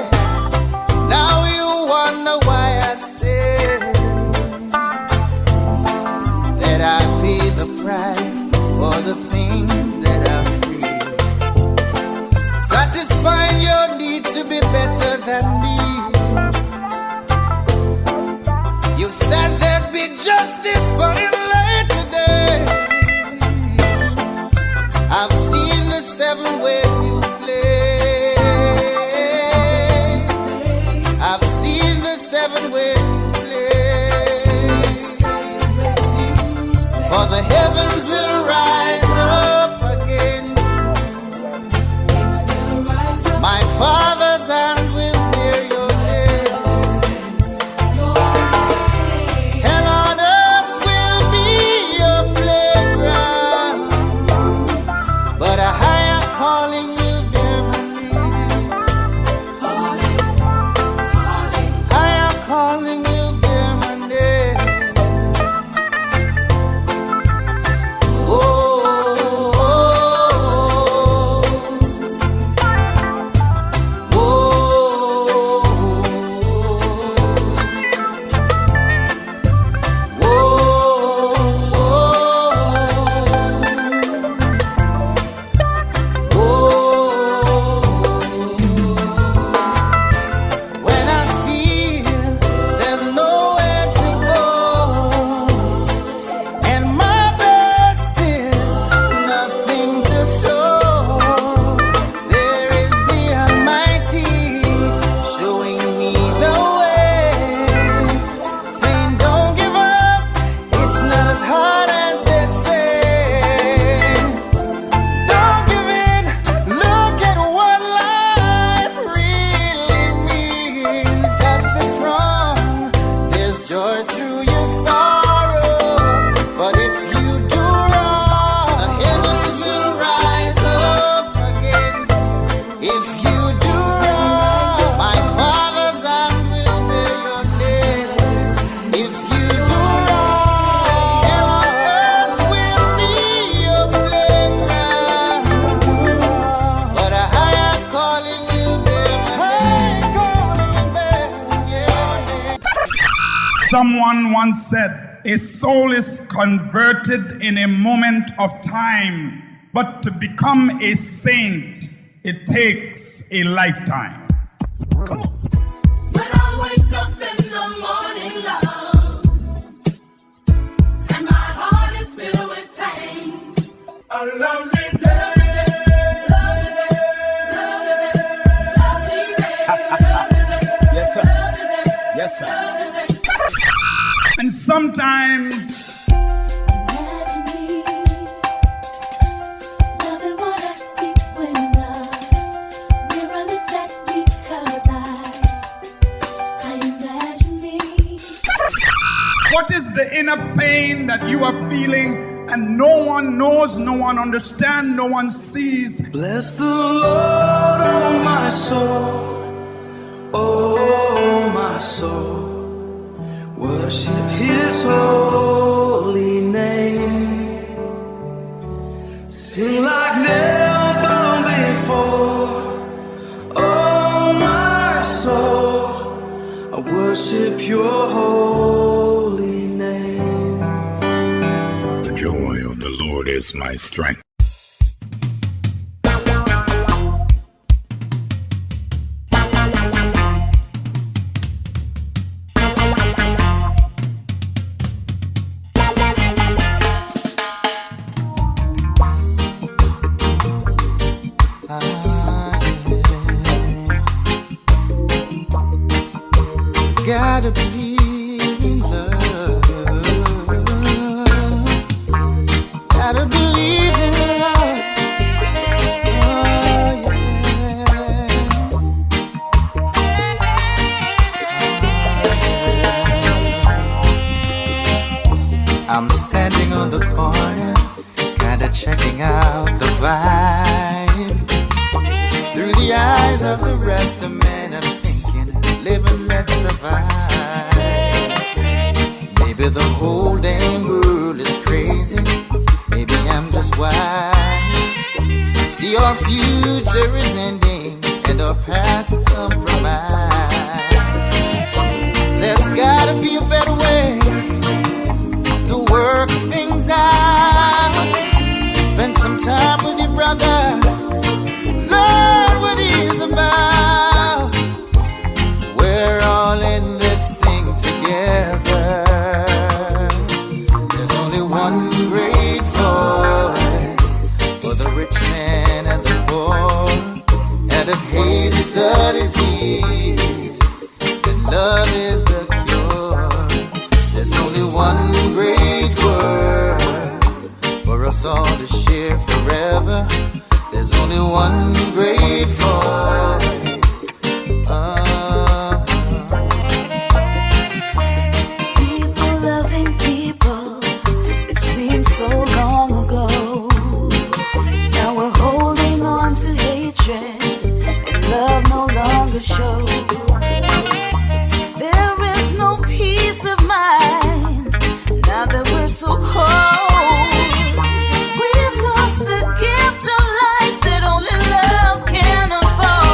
Now you wonder why I say that I pay the price for the things that are free. Satisfying your need to be better than me. You said there'd be justice, but in later days I've seen the 7 ways you play. I've seen the 7 ways you play. For the heavens will rise up against you. My Father's hand will bear your name. Hell on earth will be your playground, but a higher calling will bear my name. Higher calling will bear my name. Oh, oh, oh, oh, when I feel there's nowhere to go and my best is nothing to show, there is the Almighty showing me the way, saying don't give up, it's not as hard as they say. Don't give in, look at what life really means. Just be strong, there's joy through your sorrows. But if you do wrong, the heavens will rise up against you. If you do wrong, my Father's hand will bear your name. If you do wrong, hell on earth will be your playground, but a higher calling will bear my name. Someone once said, a soul is converted in a moment of time, but to become a saint, it takes a lifetime. Come on. When I wake up in the morning, love, and my heart is filled with pain, A lovely day. Yes, sir. Yes, sir. And sometimes imagine me loving what I see when the mirror looks at me, 'cause I imagine me. what is the inner pain that you are feeling and no one knows, no one understands, no one sees? Bless the Lord, oh my soul, oh my soul. Worship His holy name. Sing like never before. Oh my soul, I worship Your holy name. The joy of the Lord is my strength. Gotta believe in love. Gotta believe in love. Oh, yeah. I'm standing on the corner, kinda checking out the vibe. Through the eyes of the rest of men, I'm thinking, live and let survive. Maybe the whole damn world is crazy. Maybe I'm just wise. See, our future is ending and our past compromised. There's gotta be a better way to work things out. Spend some time with your brother, learn what he's about. We're all in this thing together. There's only one great voice for the rich man and the poor. And if hate is the disease, then love is the cure. There's only one great word for us all to share forever. There's only one great voice. People loving people, it seems so long ago. Now we're holding on to hatred, and love no longer shows. There is no peace of mind now that we're so cold. We've lost the gift of life that only love can afford.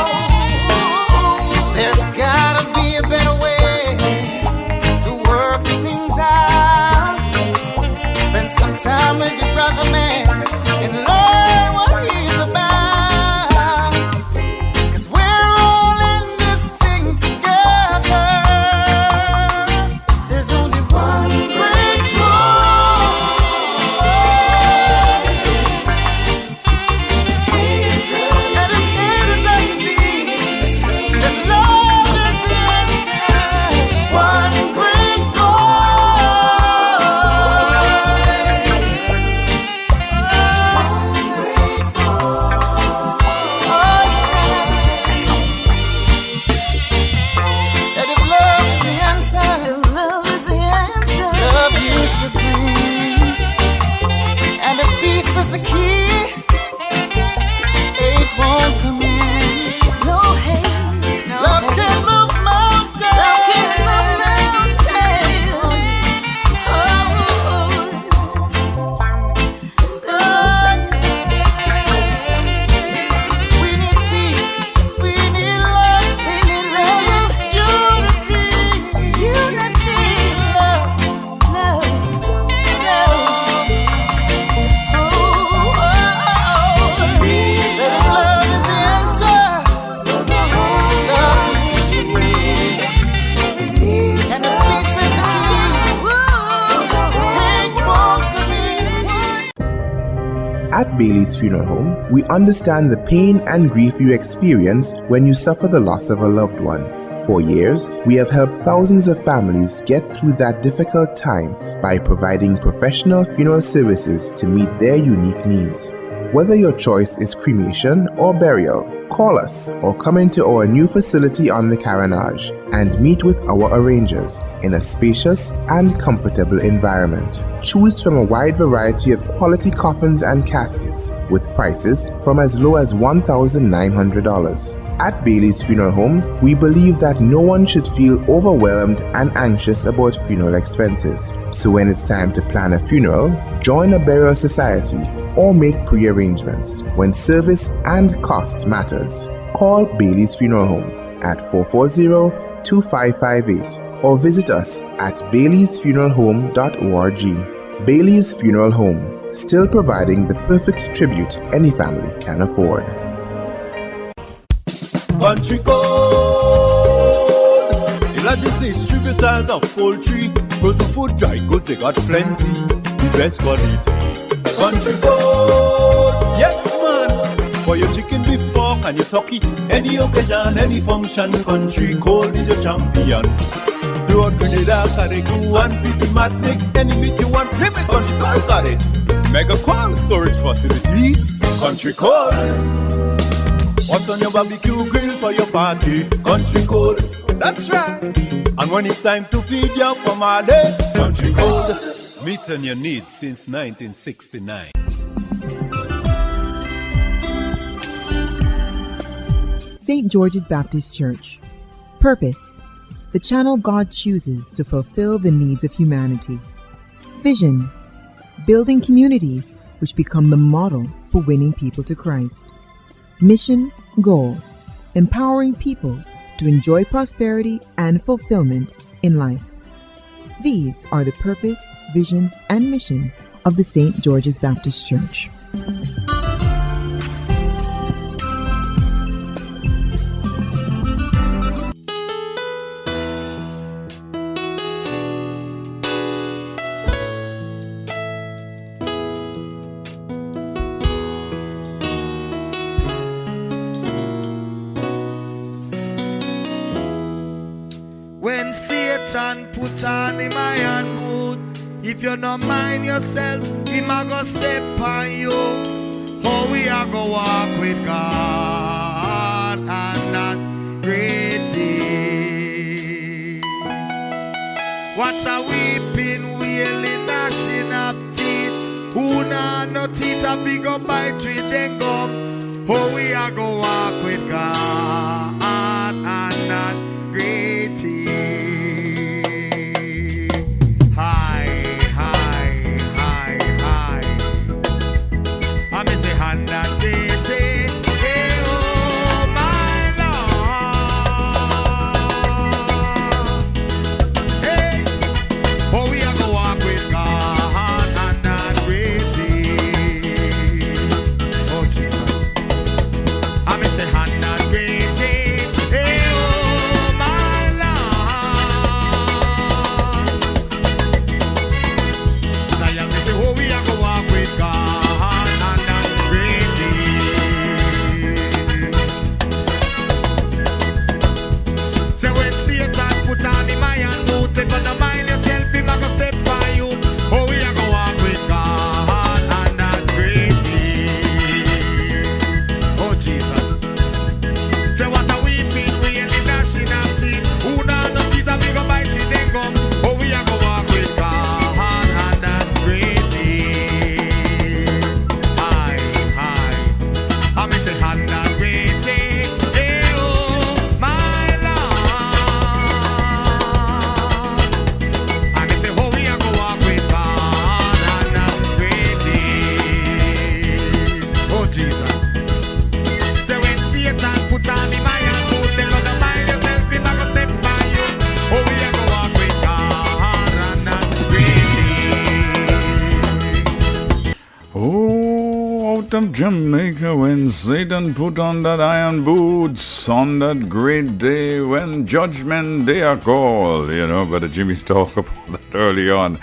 At Bailey's Funeral Home, we understand the pain and grief you experience when you suffer the loss of a loved one. For years, we have helped thousands of families get through that difficult time by providing professional funeral services to meet their unique needs. Whether your choice is cremation or burial, call us or come into our new facility on the Carenage and meet with our arrangers in a spacious and comfortable environment. Choose from a wide variety of quality coffins and caskets with prices from as low as $1,900. At Bailey's Funeral Home, we believe that no one should feel overwhelmed and anxious about funeral expenses. So when it's time to plan a funeral, join a burial society or make pre-arrangements when service and cost matters. Call Bailey's Funeral Home at 440-2558 or visit us at baileysfuneralhome.org. Bailey's Funeral Home, still providing the perfect tribute any family can afford. Country code. The largest distributors of poultry, frozen food, dry goods, they got plenty. The best quality. Country code. Yes, man. For your chicken, beef, pork, and your turkey, any occasion, any function, Country code is your champion. Pure Grenada, Carrigu, and Pitimatic, any meat you want, name it, Country code got it. Mega cold storage facilities, Country code. What's on your barbecue grill for your party? Country code, that's right. And when it's time to feed your family, Country code. Meeting your needs since 1969. St. George's Baptist Church. Purpose: the channel God chooses to fulfill the needs of humanity. Vision: building communities which become the model for winning people to Christ. Mission, goal: empowering people to enjoy prosperity and fulfillment in life. These are the purpose, vision, and mission of the St. George's Baptist Church. When Satan put on him iron boot, if you not mind yourself, him a go step on you. How we a go walk with God and not greedy. What a weeping, wailing, gnashing of teeth. Who nah no teeth a big up by tree then go. How we a go walk with God and not greedy. Of Jamaica, when Satan put on that iron boots on that great day when judgment day are called. You know, Brother Jimmy's talk about that early on.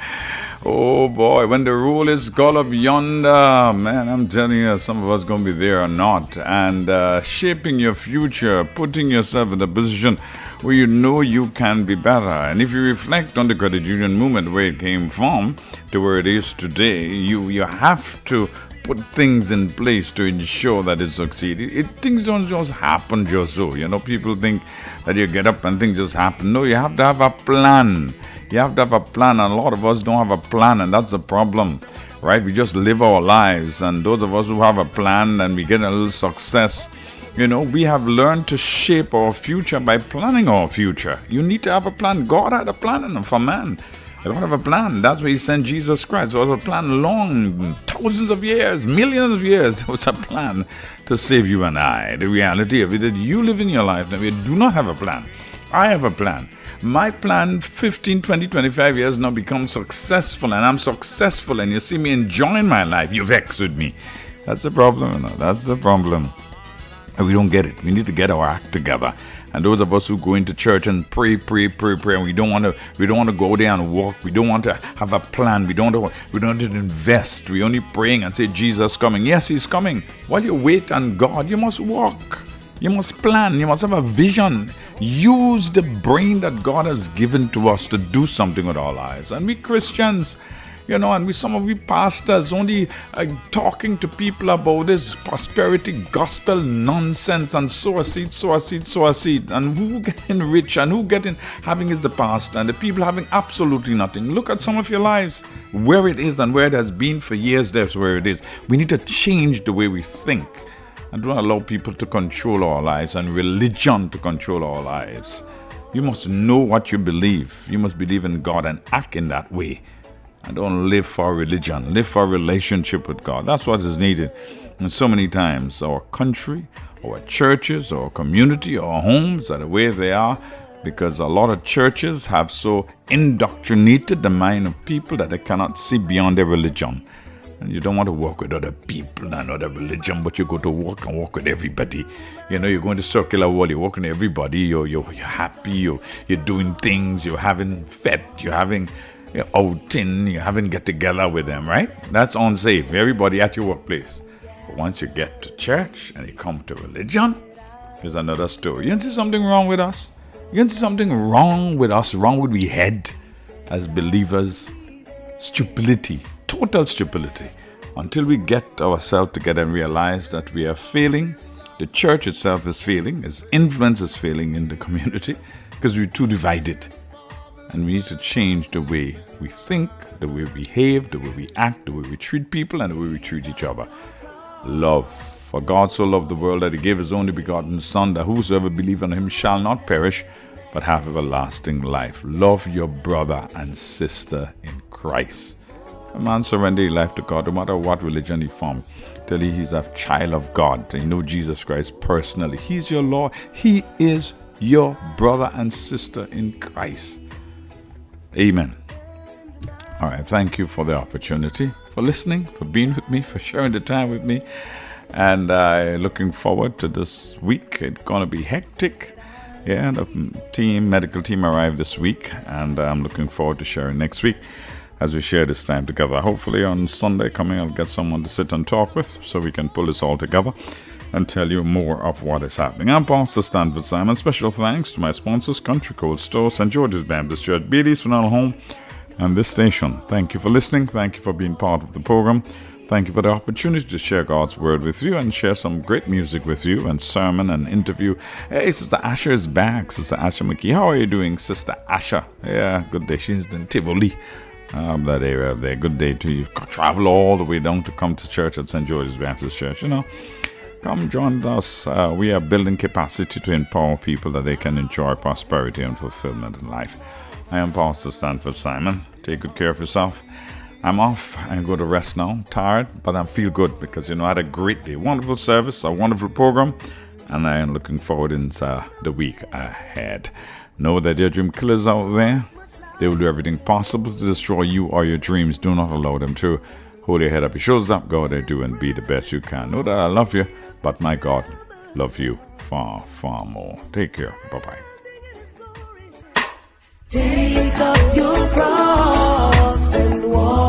Oh boy, when the roll is called up yonder, man, I'm telling you, some of us going to be there or not. And shaping your future, putting yourself in a position where you know you can be better. And if you reflect on the credit union movement, where it came from to where it is today, you have to put things in place to ensure that it succeeds. Things don't just happen just so. You know, people think that you get up and things just happen. No, you have to have a plan. You have to have a plan, and a lot of us don't have a plan, and that's the problem, right? We just live our lives, and those of us who have a plan and we get a little success, you know, we have learned to shape our future by planning our future. You need to have a plan. God had a plan for man. God have a plan. That's why He sent Jesus Christ. It was a plan long, thousands of years, millions of years. It was a plan to save you and I. The reality of it is that you live in your life, and you do not have a plan. I have a plan. My plan 15, 20, 25 years now become successful, and I'm successful, and you see me enjoying my life. You vex with me. That's the problem. You know? That's the problem. And we don't get it. We need to get our act together. And those of us who go into church and pray, and we don't want to go there and walk. We don't want to have a plan. We don't want to invest. We're only praying and say, Jesus coming. Yes, He's coming. While you wait on God, you must walk. You must plan. You must have a vision. Use the brain that God has given to us to do something with our lives. And we Christians, you know, and some of we pastors only talking to people about this prosperity gospel nonsense and sow a seed. And who getting rich and who getting having is the pastor, and the people having absolutely nothing. Look at some of your lives, where it is and where it has been for years. That's where it is. We need to change the way we think. And don't allow people to control our lives and religion to control our lives. You must know what you believe. You must believe in God and act in that way. And don't live for religion. Live for a relationship with God. That's what is needed. And so many times our country, our churches, our community, our homes are the way they are because a lot of churches have so indoctrinated the mind of people that they cannot see beyond their religion. And you don't want to work with other people and other religion, but you go to work and work with everybody. You know, you're going to circular world, you're working with everybody, you're happy, you're doing things, you're having fete, you're having outing, you're having get together with them, right? That's unsafe. Everybody at your workplace. But once you get to church and you come to religion, there's another story. You can see something wrong with us. You can see something wrong with us, wrong with we head as believers. Stupidity. Total stupidity. Until we get ourselves together and realize that we are failing, the church itself is failing, its influence is failing in the community because we're too divided. And we need to change the way we think, the way we behave, the way we act, the way we treat people, and the way we treat each other. Love. For God so loved the world that He gave His only begotten Son, that whosoever believeth on Him shall not perish, but have everlasting life. Love your brother and sister in Christ. A man surrender his life to God, no matter what religion he forms, till he's a child of God. You know Jesus Christ personally. He's your Lord. He is your brother and sister in Christ. Amen. All right. Thank you for the opportunity, for listening, for being with me, for sharing the time with me. And looking forward to this week. It's going to be hectic. Yeah, the medical team arrived this week, and I'm looking forward to sharing next week as we share this time together. Hopefully on Sunday coming, I'll get someone to sit and talk with so we can pull this all together and tell you more of what is happening. I'm Pastor Stanford Simon. Special thanks to my sponsors, Country Cold Store, St. George's Baptist Church, Bailey's Funeral Home, and this station. Thank you for listening. Thank you for being part of the program. Thank you for the opportunity to share God's Word with you and share some great music with you and sermon and interview. Hey, Sister Asha is back. Sister Asha McKee. How are you doing, Sister Asha? Yeah, good day. She's in Tivoli. That area there. Good day to you. Travel all the way down to come to church at St. George's Baptist Church. You know, come join us. We are building capacity to empower people that they can enjoy prosperity and fulfillment in life. I am Pastor Stanford Simon. Take good care of yourself. I'm off. I go to rest now. Tired, but I feel good because, you know, I had a great day. Wonderful service, a wonderful program, and I am looking forward into the week ahead. Know that there are dream killers out there. They will do everything possible to destroy you or your dreams. Do not allow them to. Hold your head up, your shoulders up, go there, do and be the best you can. Know that I love you, but my God loves you far, far more. Take care. Bye-bye. Take up your cross and walk.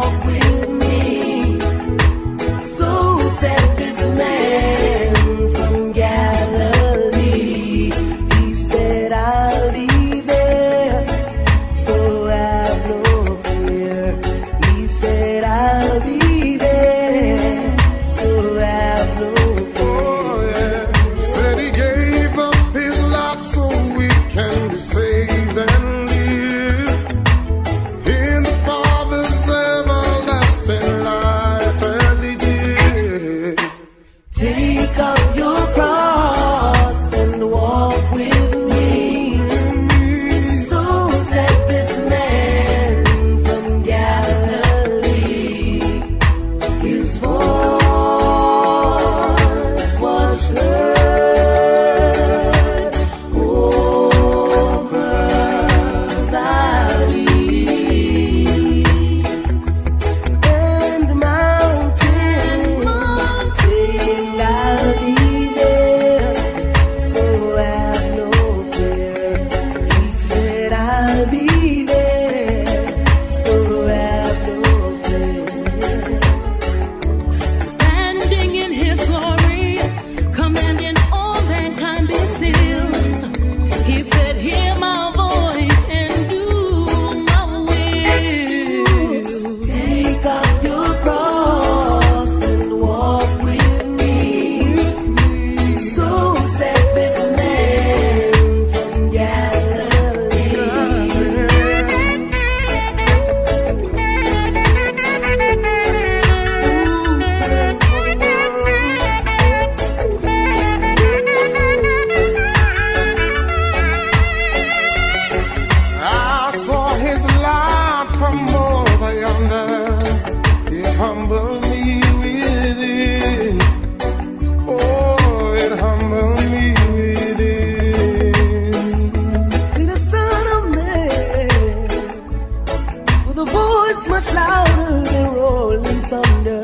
thunder.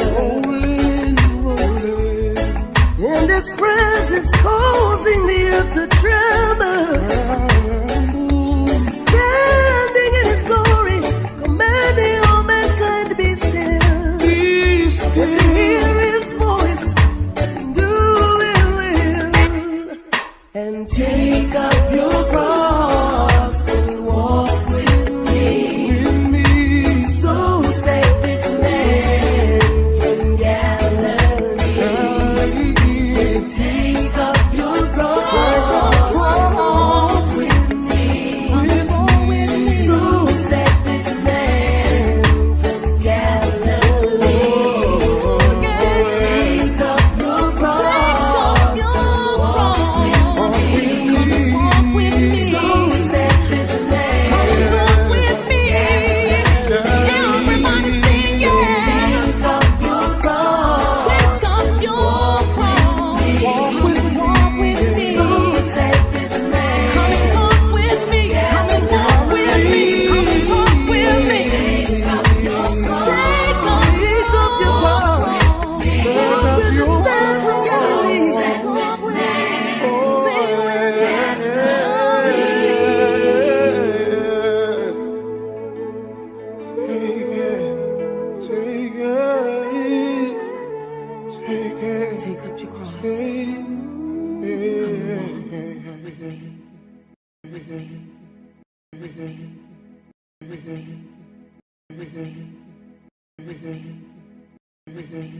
And His presence causing the earth to tremble. Standing in His glory, commanding all mankind to be still. Be still. And to hear His voice, do His will. And take up your cross and walk with me. So said this man from Galilee. Said, take up your cross and walk with me. So said this man from Galilee. Said, take up your cross and walk with me. So said this man from Galilee. Everybody sing, yeah. Take up your cross. Take up your cross. Walk with me. So said this man. Come and talk with me. Come and walk with me. Come and talk with me. Take up your cross. Take up your cross. Take up your Take up your cross. With me.